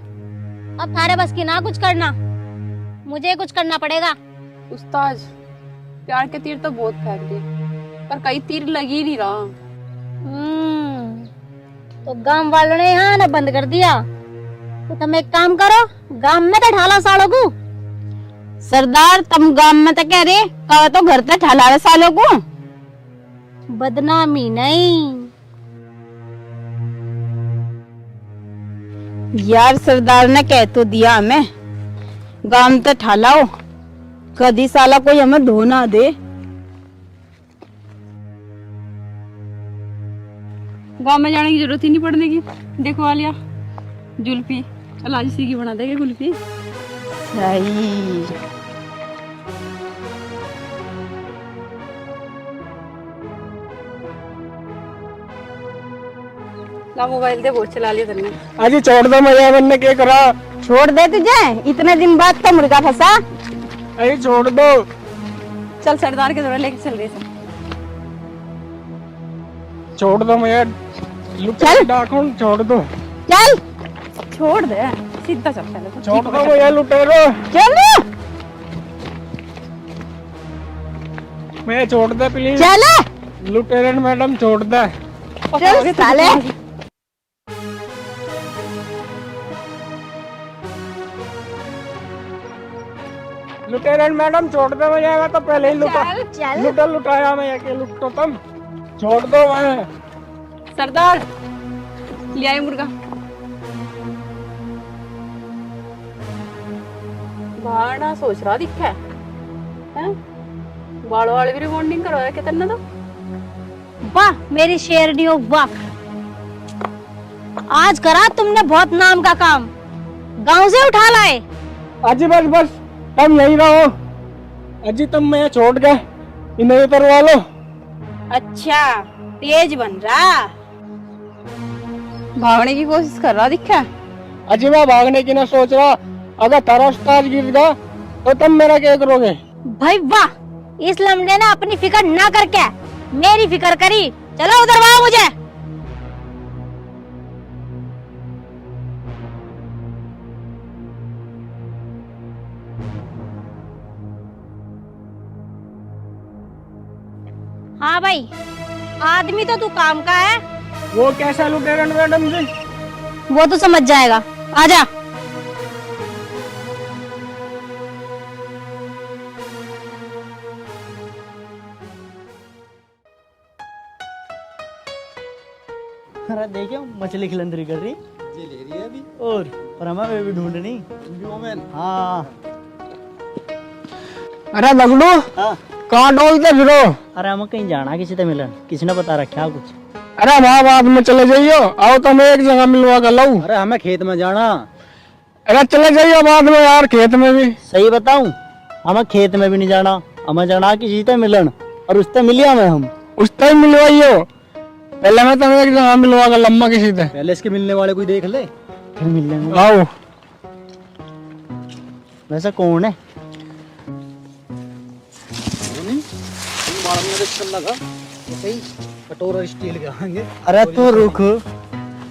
अब थारे बस की ना कुछ करना, मुझे कुछ करना पड़ेगा। उस्ताद, प्यार के तीर तो बहुत फेंक दिए पर कई तीर लग ही नहीं रहा। तो गांव वालों ने यहाँ ना बंद कर दिया, तो तुम एक काम करो, गांव में तो ढाला सालों को। सरदार, तुम गांव में तो कह रहे कहा तो घर तक ठहरा सालों को। बदनामी नहीं। यार सरदार ने कह तो दिया हमें गांव में तो ठालाओ, कदी साला कोई हमें धो ना दे। गांव में जाने की जरूरत ही नहीं पड़ने की। देखो आलिया, जुल्फी अलाजी सी की बना देंगे कुल्फी। सही। ला मोबाइल दे, बहुत चला लिया तुमने। अजी छोड़ दो, मजा बनने के करा। छोड़ दे तुझे, इतने दिन बाद तो मुर्गा फंसा। अरे छोड़ दो। चल सरदार के दौरा लेके चल रही है। छोड़ दो मैं चल डाकू, छोड़ दो। चल, छोड़ दे, सीधा चल पहले। छोड़ दो मैं लुटेरो। चल मैं छोड़ दे प्लीज। चल लुटेरन मैडम छोड़ दे। चल साले। लुटेरन मैडम छोड़ दो, मैं तो पहले ही चल लुटाया मैं, के लुटो तुम। छोड़ दो मैं। सरदार, ले आए मुर्गा। बाड़ा सोच रहा दिखा है, बालों वाले भी रिबॉन्डिंग करवा रखे तेने तो। वाह मेरी शेरनियों, वाह, आज करा तुमने बहुत नाम का काम, गांव से उठा लाए। अजी बस बस, तुम यहीं रहो। अजी तुम मैं छोड़ गए, इन्हें उतरवा लो। अच्छा, तेज बन रहा, भागने की कोशिश कर रहा दिखा। अजी मैं भागने की ना सोच रहा, अगर तारा उस्ताद गिर गया तो तुम मेरा क्या करोगे? भाई वाह, इस लमड़े ने अपनी फिक्र ना करके मेरी फिक्र करी। चलो उतरवाओ मुझे। हाँ भाई, आदमी तो तू काम का है। वो कैसा लुटेरन मैडम जी? वो तो समझ जाएगा, आजा। अरे देखियो मछली खिलंदरी कर रही। ये ले रही है अभी। और हमें भी ढूंढनी। हाँ। अरे दगड़ू, हाँ। कहाँ डोलते फिरो? अरे हमें कहीं जाना, किसी से मिलन, किसी ने बता रखा कुछ। अरे वहाँ बाद में चले जाइयो, आओ तो मैं एक जगह मिलवा कर लाऊं। अरे हमें खेत में जाना। अरे चले जाइयो बाद में यार, खेत में भी। सही बताऊं, हमें खेत में भी नहीं जाना, हमें जाना किसी से मिलन, और उससे मिलिया में हम। उससे ही मिलवाइयो, पहले मैं तुम्हें एक जगह मिलवा कर लम्बा किसी से। पहले इसके मिलने वाले कोई देख ले, फिर मिल लेंगे। आओ। वैसे कौन है? कटोरा स्टील के आएंगे। अरे तू रुक,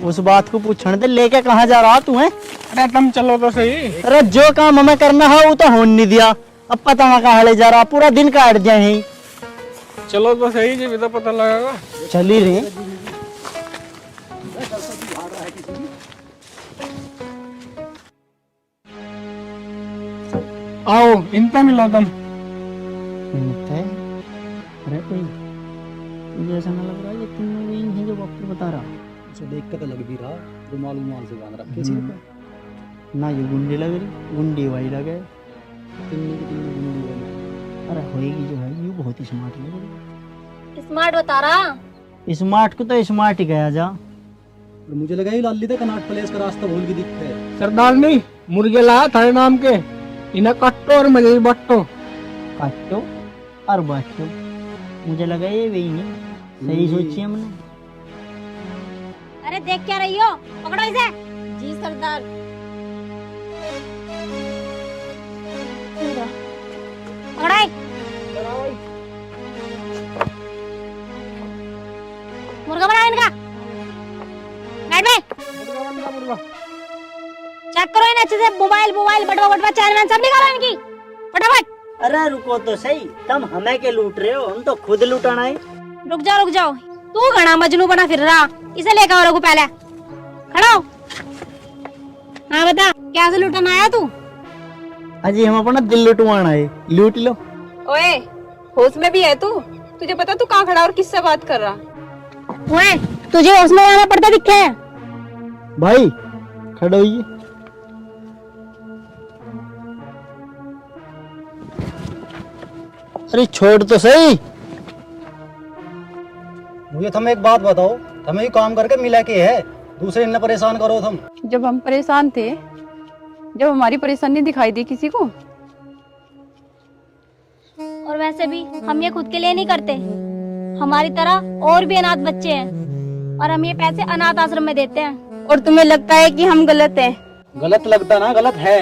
उस बात को पूछने दे, लेके कहाँ जा रहा तू है? अरे तुम चलो तो सही। अरे जो काम हमें करना है वो तो होने नहीं दिया, अब पता ना कहाँ ले जा रहा, पूरा दिन काट दिया यहीं। चलो तो सही जी, भी तो पता लगेगा। चल ही रहे। आओ इनसे मिलो तुम। अरे कोई मुझे ऐसा ना लग रहा है ये तीनों वही हैं जो डॉक्टर बता रहा। उसे देख के तो लग भी रहा रुमाल उमाल से बांध रखे सिर पे। ना ये गुंडी लग रही, गुंडी वही लगे। तिन्नी की तिन्नी गुंडी वाली। अरे होएगी जो है ये बहुत ही स्मार्ट लग रही। स्मार्ट बता रहा। स्मार्ट को तो स्मार्ट ही गया जा। और मुझे लगा ये लाली तक कनाट प्लेस का रास्ता भूल के दिखता है। सरदार नहीं मुर्गे लाया थाने नाम के, इन्हें कट्टो और मजे बट्टो। काटो और बाटो, मुझे लगा ये वही नहीं। सही सोची हमने। अरे देख क्या रही हो, पकड़ो इसे। जी सरदार। पकड़ाई। मुर्गा बनाओ इनका। बैठ में चेक करो इन अच्छे से। मोबाइल बटवा चैन वैन सब निकालो इनकी फटाफट। अरे रुको तो सही, तुम हमें के लूट रहे हो, हम तो खुद लूटाना है। रुक जाओ, तू घना मजनू बना फिर रहा। इसे लेकर आओ पहले। खड़ा हो। हाँ बता, क्या से लूटना आया तू? अजी हम अपना दिल लुटवाना है, लूट लो। ओए, होश में भी है तू? तुझे पता तू कहाँ खड़ा और किससे बात कर रहा? ओए, तुझे होश में आना पड़ता दिखे है? भाई खड़े होइए। अरे छोड़ तो सही। मुझे तुम एक बात बताओ, हमें ये काम करके मिला के है, दूसरे इन्हें परेशान करो तुम। जब हम परेशान थे, जब हमारी परेशानी दिखाई दी किसी को। और वैसे भी हम ये खुद के लिए नहीं करते, हमारी तरह और भी अनाथ बच्चे हैं और हम ये पैसे अनाथ आश्रम में देते हैं। और तुम्हें लगता है कि हम गलत हैं? गलत लगता ना, गलत है।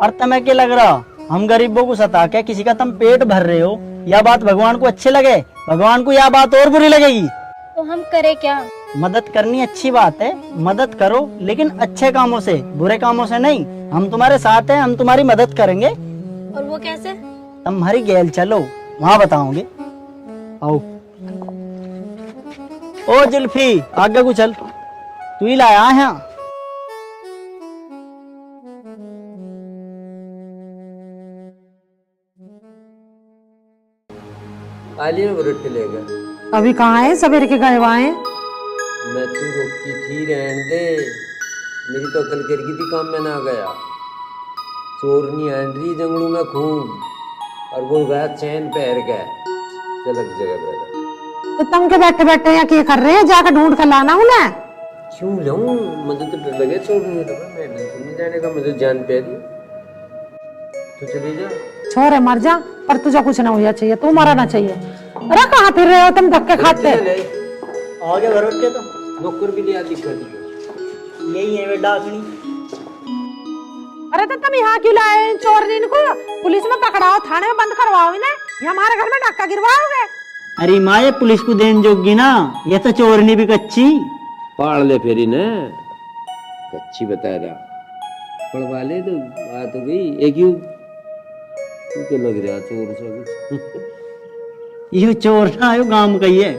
और तुम्हें क्या लग रहा हम गरीबों को सता के किसी का तुम पेट भर रहे हो? यह बात भगवान को अच्छी लगे? भगवान को यह बात और बुरी लगेगी। तो हम करें क्या? मदद करनी अच्छी बात है, मदद करो, लेकिन अच्छे कामों से, बुरे कामों से नहीं। हम तुम्हारे साथ हैं, हम तुम्हारी मदद करेंगे। और वो कैसे? तुम्हारी गैल चलो, वहाँ बताओगे। आओ। ओ जुल्फी, आगे को चल, तू ही लाया है। आलिया को रोटी लेगा। अभी कहाँ है? सवेरे के गए हुआ है। मैं तू रोकी थी रहन दे, मेरी तो अकल कर गई थी, काम में ना गया। चोरनी आन रही जंगलों में खूब, और वो गया चैन पहर के चलक जगह पर। तो तुम के बैठे बैठे यहाँ क्या कर रहे हैं? जाकर ढूंढ कर लाना उन्हें। क्यों लाऊं? मुझे तो डर लगे चोरनी तो मैं बिल्कुल नहीं जाने का, मुझे जान पे दी। तो चली जा। छोरे मर जा, पर तुझे कुछ ना होना चाहिए, तू मरना चाहिए। अरे कहाँ फिर रहे हो तुम धक्के खाते? आगे भरोटे तो नौकर भी लिया दिखा दी। यही है वे डाकनी। अरे तो तुम यहाँ क्यों लाए चोरनी को? पुलिस में पकड़ाओ, थाने में बंद करवाओ इन्हें। ये हमारे घर में डाका गिरवाओगे? अरे माँ ये पुलिस को देन जोगी ना, ये तो चोरनी भी कच्ची। पाड़ ले फेरी ने, कच्ची बता रहा। पढ़वा ले तो बात हो गई। एक यू तू तो लग रहा चोर सा। ये चोर ना, यो गांव का ही है।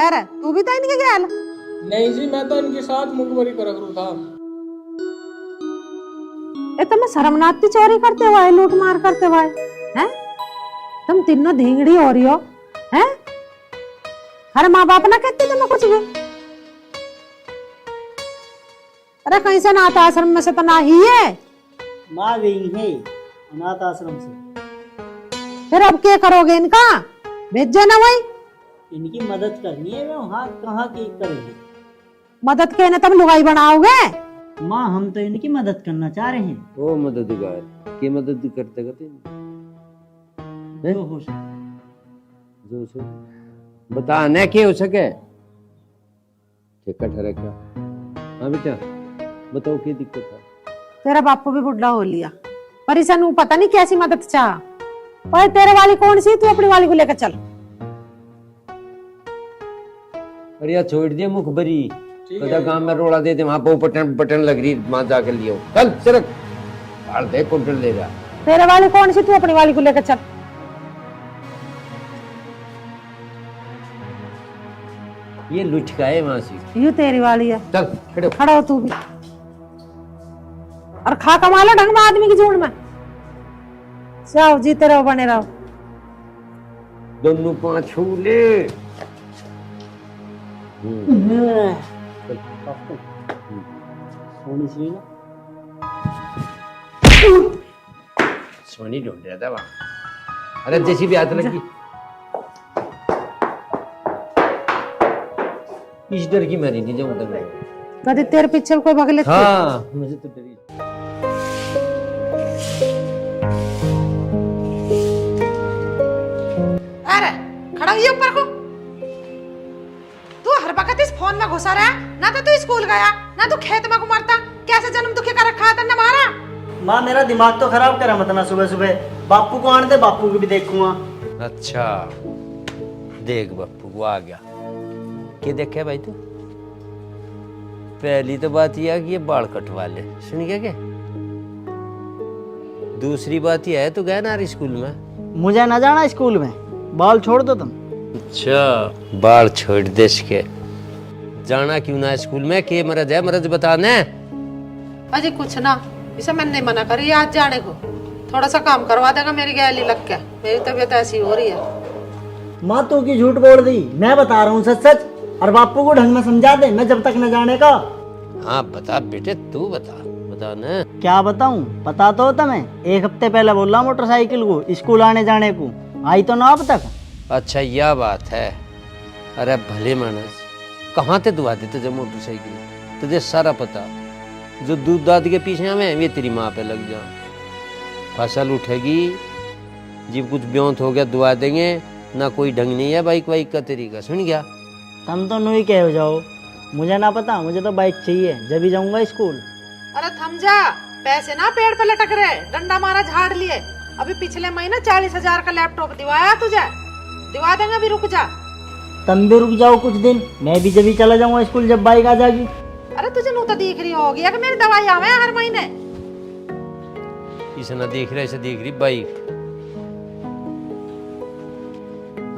अरे तू भी तो इनके गैल? नहीं जी, मैं तो इनके साथ मुखबरी कर रहा था। ये तुम शर्मनाक की चोरी करते हुए, लूट मार करते हुए हैं? तुम तीनों धींगड़ी हो रही हो हैं? हर माँ बाप ना कहते तुम्हें कुछ भी? अरे कहीं से अनाथ आश्रम में से तो ना ही है। माँ गई है अनाथ आश्रम से। फिर अब क्या करोगे इनका? भेजो ना वही। इनकी मदद करनी है, वे वहाँ कहाँ की करेंगे? मदद के ना तुम लुगाई बनाओगे? माँ हम तो इनकी मदद करना चाह रहे हैं। ओ मददगार की मदद करते जो हो सके। जो सो बता न क्या हो सके। ठीक ठहरा क्या? हाँ बेटा बताओ क्या दिक्कत है? तेरा बापू भी बुढ़ा हो लिया, पर इसे नू पता नहीं कैसी मदद चाह। पर तेरे वाली कौन सी? तू अपनी वाली को लेकर चल। अरे यार छोड़ दिया मुखबरी, कदा गांव में रोड़ा देते, वहां पे पटन पटन लग रही, वहां जाकर लियो। चल सरक, हाल दे कुंटल ले रहा। तेरे वाली कौन सी? तू अपनी वाली को लेकर चल। ये लुचका है वहां से। यू तेरी वाली है। चल खड़े हो। खड़ा हो तू भी, और खा कमा लो ढंग में आदमी की झूठ में। जाओ जीते रहो, बने रहो। दोनों पाँच छू ले। सोनी ढूंढ रहा था वहां। अरे जैसी भी हाथ लगी। इस डर की मैं नहीं जाऊंगा मैं। कभी तेरे पीछे कोई भाग लेते? हाँ मुझे तो डरी। अरे खड़ा हुई ऊपर को। तू हर वक्त इस फोन में घुसा रहा, ना तो तू स्कूल गया ना तू खेत में घुमरता। कैसे जन्म दुखी कर रखा है तन्ने मारा? माँ मेरा दिमाग तो खराब करा मत ना सुबह सुबह। बापू को आने दे, बापू को भी देखूंगा। अच्छा देख बापू को आ गया। क्या देखे भाई तू? पहली तो बात यह है कि ये बाल कटवा ले, सुन गया क्या? दूसरी बात यह है तू गया ना स्कूल में? मुझे ना जाना स्कूल में, बाल छोड़ दो तुम। अच्छा बाल छोड़ दे इसके। जाना क्यों ना स्कूल में? के मरज है, मरज बताने। अजी कुछ ना, इसे मैंने नहीं मना करी आज जाने को। थोड़ा सा काम करवा देगा मेरी गैली लग के। मेरी तबीयत ऐसी हो रही है। माँ तू की झूठ बोल दी, मैं बता रहा हूँ सच सच। और बापू को ढंग में समझा दे, मैं जब तक न जाने का। हाँ बता बेटे, तू बता ना। क्या बताऊं? पता तो होता मैं एक हफ्ते पहले बोल रहा मोटरसाइकिल को स्कूल आने जाने को, आई तो ना अब तक। अच्छा यह बात है। अरे भले मानस, कहाँ ते दुआ देते जब मोटरसाइकिल? तुझे सारा पता। जो दूध दाद के पीछे हमें वे तेरी माँ पे लग जा। फसल उठेगी, जब कुछ ब्योंत हो गया दुआ देंगे ना। कोई ढंग नहीं है बाइक वाइक का तरीका, सुन गया? तुम तो नहीं कह हो जाओ, मुझे ना पता। मुझे तो बाइक चाहिए, जब भी जाऊंगा स्कूल। अरे थम जा, पैसे ना पेड़ पे लटक रहे, डंडा मारा झाड़ लिए। अभी पिछले महीने 40,000 का लैपटॉप दिवाया तुझे, दिवा देंगे। अभी रुक जा। तुम भी रुक जाओ कुछ दिन, मैं भी जब भी चला जाऊंगा स्कूल जब बाइक आ जाएगी। अरे तुझे नू तो दिख रही होगी कि मेरी दवाई आवे हर महीने। इसे ना देख रहा, इसे देख रही बाइक।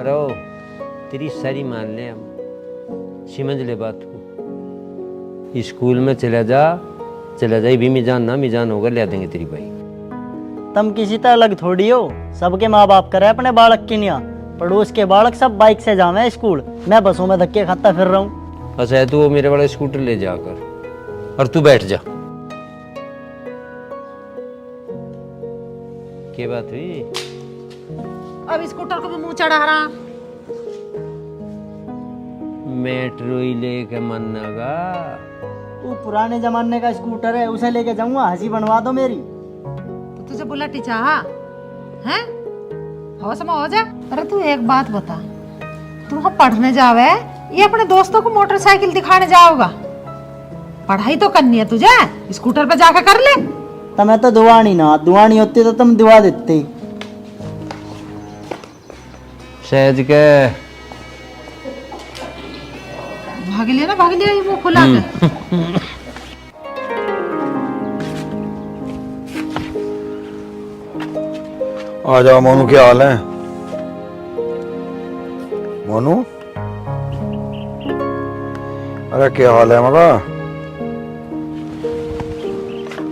अरे तेरी सारी मान ले, हम समझ ले बात को। स्कूल में चला जा भी मिजान ना मिजान होगा, ले देंगे तेरी बाइक। तुम किसी तरह अलग थोड़ी हो, सबके माँ बाप करे अपने बालक की निया। पड़ोस के बालक सब बाइक से जावे स्कूल, मैं बसों में धक्के खाता फिर रहा हूँ। अच्छा है, तू वो मेरे वाला स्कूटर ले जाकर और तू बैठ जा। क्या बात हुई? अब स्कूटर को भी मुंह चढ़ा रहा। मेट्रो ही लेके मन लगा। वो पुराने जमाने का स्कूटर है, उसे लेके जाऊंगा, हंसी बनवा दो मेरी। तो तुझे बुलेट ही चाहा है? होश में हो जा। अरे तू एक बात बता, तू वहाँ पढ़ने जावे ये अपने दोस्तों को मोटरसाइकिल दिखाने जाओगा? पढ़ाई तो करनी है तुझे, स्कूटर पे जाकर कर ले। तुम्हें तो दुआनी ना, दुआनी होती तो तुम दुआ देते। सहज के भाग लिया ना, भाग लिया ये मुंह खुला के। आ जाओ मोनू, क्या हाल है? मोनू अरे क्या हाल है मगा?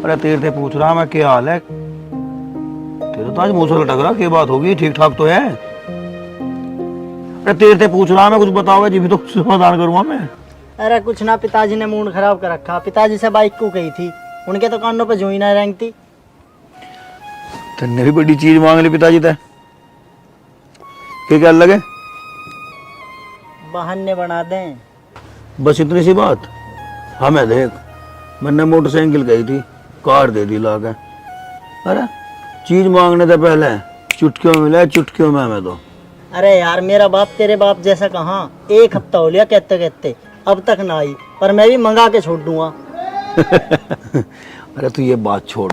अरे तेरे से पूछ रहा मैं क्या हाल है। तेरे तो आज मुंह से लटक रहा, क्या बात होगी? ठीक ठाक तो है? अरे तेरे से पूछ रहा मैं, कुछ बताओ जी भी तो समाधान करूंगा मैं। अरे कुछ ना, पिताजी ने मूड खराब कर रखा। पिताजी से बाइक को कही थी, उनके तो कानों पे जोई ना रेंगती। तेने भी बड़ी चीज मांग ली पिताजी से, क्या लगे? बहाने बना दें बस इतनी सी बात। हमें देख, मैंने मोटरसाइकिल कही थी, कार दे दी ला के। अरे चीज मांगने से पहले चुटकियों मिला, चुटकियों में हमें तो। अरे यार मेरा बाप तेरे बाप जैसा कहाँ, एक हफ्ता हो लिया कहते कहते, अब तक ना आई। पर मैं भी मंगा के छोड़ दूंगा। अरे तू ये बात छोड़,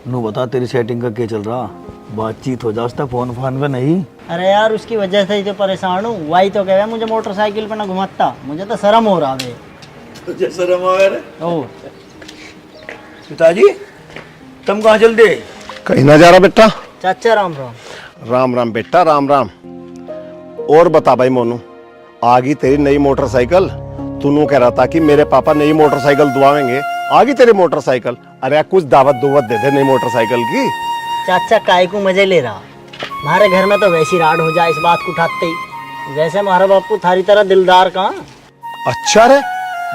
नू बता तेरी सेटिंग का क्या चल रहा? बातचीत हो जाता फोन फोन पे नहीं? अरे यार उसकी वजह से ही तो परेशान हूँ। वही तो कहे मुझे मोटरसाइकिल पे ना घुमाता, मुझे तो शर्म हो रहा है। तुझे शर्म आ रहा? ओ पिताजी तुम कहाँ चलते? कहीं ना जा रहा बेटा। चाचा राम राम। राम राम बेटा, राम राम। और बता भाई मोनू, आ गई तेरी नई मोटरसाइकिल? तू कह रहा था कि मेरे पापा नई मोटरसाइकिल दुआवेंगे, आ गई तेरी मोटरसाइकिल। अरे कुछ दावत दुवत दे दे नई मोटरसाइकिल की। चाचा काय को मजे ले रहा? हमारे घर में तो वैसी राड हो जाए इस बात को उठाते ही। वैसे हमारा बापू थारी तरह दिलदार कहाँ। अच्छा रे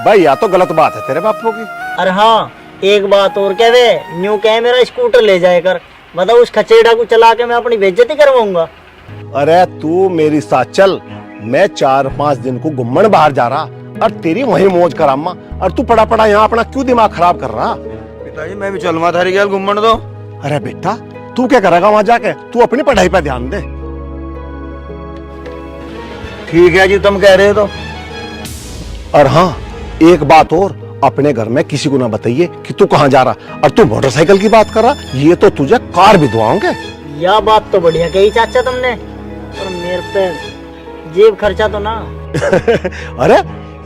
भाई, या तो गलत बात है तेरे बापू की। अरे हाँ, एक बात और कह वे, न्यू कह मेरा स्कूटर ले जाए कर, बताओ उस खचेड़ा को चला के मैं अपनी बेइज्जती करवाऊंगा। अरे तू मेरी साथ चल, मैं 4-5 दिन को घूमने बाहर जा रहा और तेरी वही मौज करामा, और तू पड़ा पड़ा यहाँ अपना क्यों दिमाग खराब कर रहा। पिताजी मैं भी चलूंगा थारी गैल घूमने दो। अरे बेटा तू क्या करेगा वहां जाके, तू अपनी पढ़ाई पे ध्यान दे। ठीक है जी तुम कह रहे हो तो। और हाँ एक बात और, अपने घर में किसी को ना बताइए कि तू कहाँ जा रहा, और तू मोटरसाइकिल की बात कर रहा, ये तो तुझे कार भी दुआओगे। यह बात तो बढ़िया कही चाचा तुमने, और मेरे पे जेब खर्चा तो ना। अरे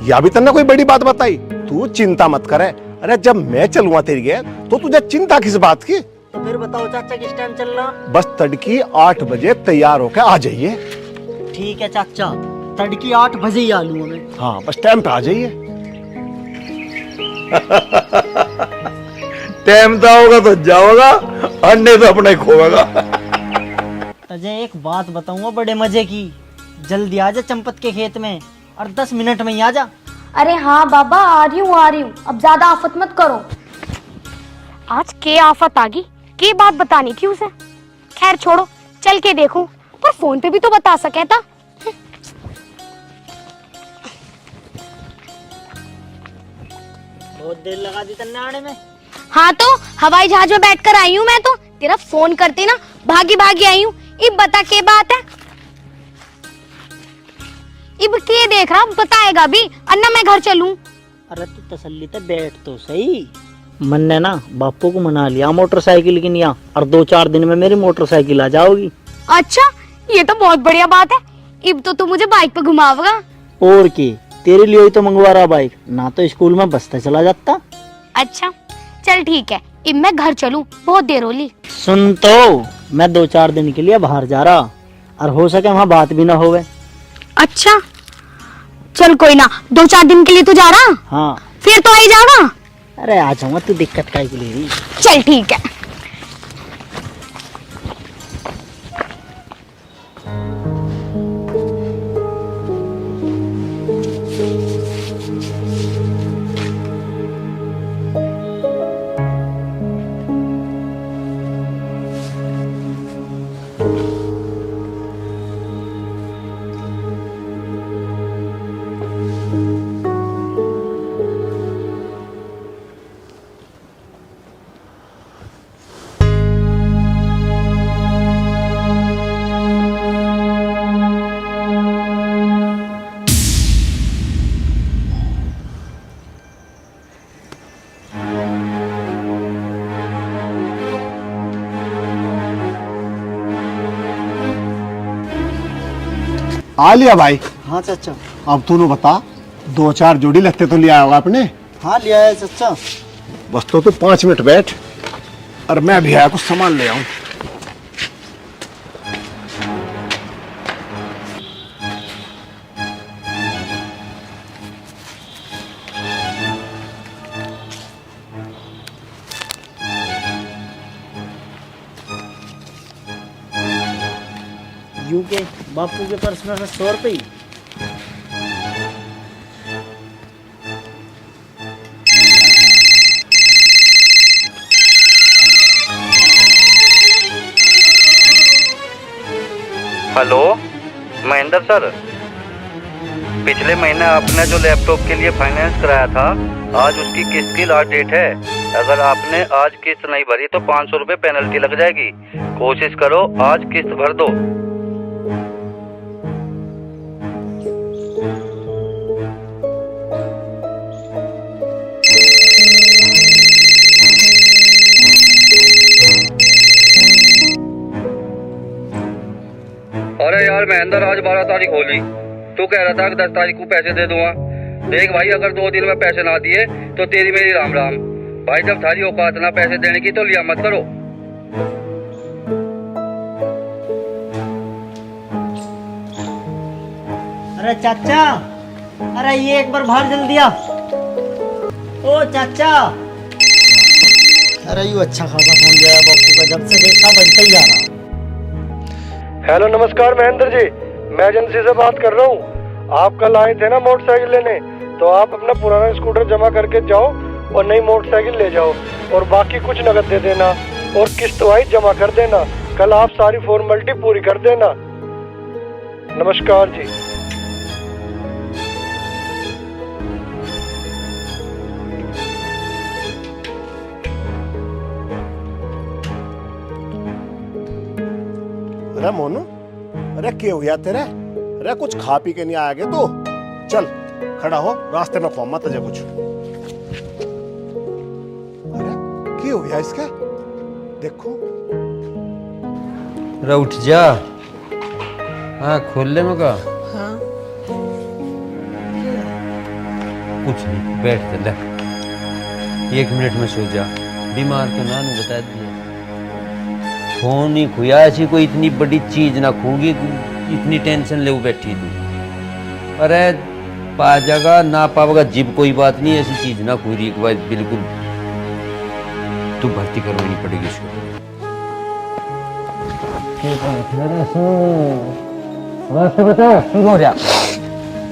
या भी तन्ने कोई बड़ी बात बताई, तू चिंता मत करे। अरे जब मैं चलूंगा तेरी गैल तो तुझे चिंता किस बात की। तो फिर बताओ चाचा किस टाइम चलना। बस तड़की 8 बजे तैयार होकर आ जाइए। ठीक है चाचा, तड़की 8 बजे ही आ लूंगा मैं। हाँ बस टाइम पे आ जाइए। टाइम तो होगा तो जाओगा, अन्य तो अपना ही खोएगा। अजय एक बात बताऊंगा बड़े मजे की, जल्दी आ जा चंपत के खेत में, और 10 मिनट में ही आ जा। अरे हाँ बाबा आ रही हूँ, अब ज्यादा आफत मत करो। आज के आफत आ गई, के बात बतानी थी उसे। खैर छोड़ो, चल के देखूं, पर फोन पे भी तो बता सके था। बहुत देर लगा दी तन्ने आने में। हाँ तो हवाई जहाज में बैठकर आई हूँ मैं तो, तेरा फोन करते ना भागी भागी आई हूँ। इब बता के बात है, इब के देख रहा बताएगा भी, अन्ना मैं घर चलूं। अरे तू तसल्ली से बैठ तो सही। मन ने ना बापू को मना लिया मोटरसाइकिल की निया, और 2-4 दिन में मेरी मोटरसाइकिल आ जाओगी। अच्छा ये तो बहुत बढ़िया बात है, इब तो तू मुझे बाइक पे घुमावेगा। और की तेरे लिए ही तो मंगवा रहा बाइक, ना तो स्कूल में बसता चला जाता। अच्छा चल ठीक है, इब मैं घर चलूं, बहुत देर होली। सुन तो, मैं 2-4 दिन के लिए बाहर जा रहा, और हो सके वहाँ बात भी ना होवे। अच्छा चल कोई ना, 2-4 दिन के लिए तू जा रहा? हाँ फिर तो आई जाओगा। अरे आ जाऊंगा, तू दिक्कत काहे के लिए। चल ठीक है। आ लिया भाई। हाँ चाचा। अब तूने बता, 2-4 जोड़ी लगते तो लिया होगा आपने। हाँ लिया है चाचा। बस तो तू 5 मिनट बैठ, और मैं भी आया कुछ सामान ले आऊं। के बापू के पर्स में 100 रुपये। हेलो महेंद्र सर, पिछले महीने आपने जो लैपटॉप के लिए फाइनेंस कराया था, आज उसकी किस्त की लास्ट डेट है। अगर आपने आज किस्त नहीं भरी तो 500 रुपये पेनल्टी लग जाएगी। कोशिश करो आज किस्त भर दो। अरे यार महेंद्र, आज 12 तारीख होली, तू कह रहा था कि 10 तारीख को पैसे दे दूंगा। देख भाई, अगर 2 दिन में पैसे ना दिए तो तेरी मेरी राम राम। भाई जब थारी औकात ना पैसे देने की तो लिया मत करो। अरे चाचा, अरे ये एक बार बाहर जल्दी आ। ओ चाचा, अरे यू अच्छा खासा फोन गया बापू का, जब से देखा बजता ही जा रहा। हेलो नमस्कार महेंद्र जी, मैं एजेंसी से बात कर रहा हूँ। आप कल आए थे ना मोटरसाइकिल लेने, तो आप अपना पुराना स्कूटर जमा करके जाओ और नई मोटरसाइकिल ले जाओ, और बाकी कुछ नकद दे देना और किस्त वाइज जमा कर देना। कल आप सारी फॉर्मेलिटी पूरी कर देना। नमस्कार जी। अरे मोनू, अरे क्या हो गया तेरे? अरे कुछ खा पी के नहीं आएगा तो चल खड़ा हो, रास्ते में खो मत तुझे कुछ। अरे क्या हो गया इसका? देखो। अरे उठ जा। हाँ खोल ले मगा। हाँ कुछ नहीं, बैठ ले। 1 मिनट में सो जा। बीमार तो ना बता दिया। फोन ही खुया, ऐसी कोई इतनी बड़ी चीज ना खूगी, इतनी टेंशन ले बैठी तू। अरे पा जाएगा ना पावेगा जिब, कोई बात नहीं, ऐसी चीज ना खूरी एक बार बिल्कुल। तू भर्ती करवानी पड़ेगी इसको। बता शुरू हो जा।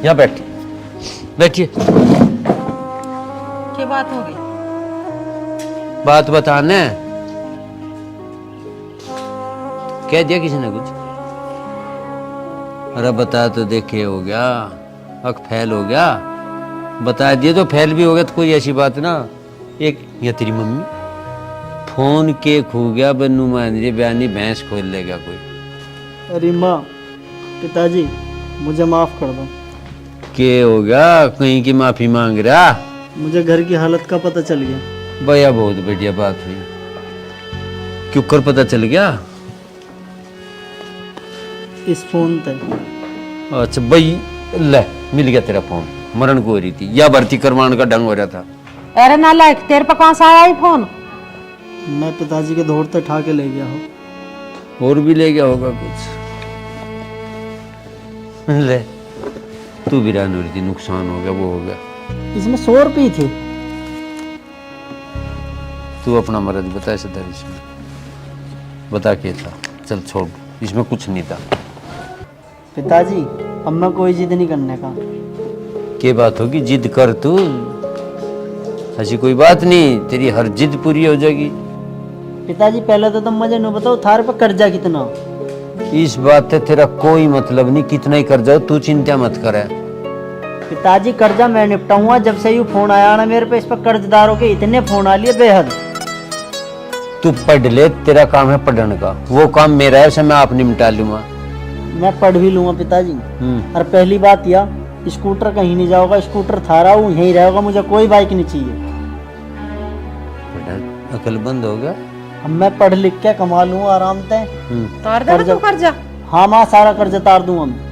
यहाँ बैठ, बैठिए। क्या बात हो गई? बात बताने कह दिया किसी ने कुछ? अरे बता तो देखे, हो गया अक फैल हो गया। बता दिए तो फैल भी हो गया, तो कोई ऐसी बात ना। एक या तेरी मम्मी फोन के खो गया, बन्नू मांझे बयानी भैंस खोल लेगा कोई। अरे माँ, पिताजी मुझे माफ कर दो। के हो गया, कहीं की माफी मांग रहा? मुझे घर की हालत का पता चल गया। भैया बहुत बढ़िया बात हुई। क्यों कर पता चल गया? इस फोन पे। अच्छा भाई, ले मिल गया तेरा फोन। मरण को हो रही थी या भर्ती करवाने का ढंग हो रहा था। अरे नालायक, तेरे पे कहाँ से आया ये फोन? मैं पिताजी के दौड़ते ठा के ले गया हूँ। और भी ले गया होगा कुछ। ले तू भी रान हो रही थी, नुकसान हो गया, वो हो गया। इसमें 100 रुपये थे। तू अपना मर्द बता सदर, इसमें बता क्या था? चल छोड़, इसमें कुछ नहीं था। पिताजी अब मैं कोई जिद नहीं करने का। क्या बात होगी, जिद कर तू, ऐसी कोई बात नहीं, तेरी हर जिद पूरी हो जाएगी। पिताजी पहले तो तुम मुझे न बताओ, थारे पर कर्जा कितना? इस बात से तेरा कोई मतलब नहीं, कितना ही कर्जा हो, तू चिंता मत करे। पिताजी कर्जा मैं निपटाऊंगा। जब से यू फोन आया ना मेरे पे, इस पर कर्जदारों के इतने फोन आ लिए बेहद। तू पढ़ ले, तेरा काम है पढ़ने का, वो काम मेरा है, उसे मैं आप निपटा लूंगा। मैं पढ़ भी लूंगा पिताजी। और पहली बात यह, स्कूटर कहीं नहीं जाओगा, स्कूटर थारा हूँ, यहीं रहेगा, मुझे कोई बाइक नहीं चाहिए। अकल बंद हो गया। अब मैं पढ़ लिख के कमा लूंगा आराम से। तार दे तू कर्जा। हाँ माँ, सारा कर्जा तार दूंगा मैं।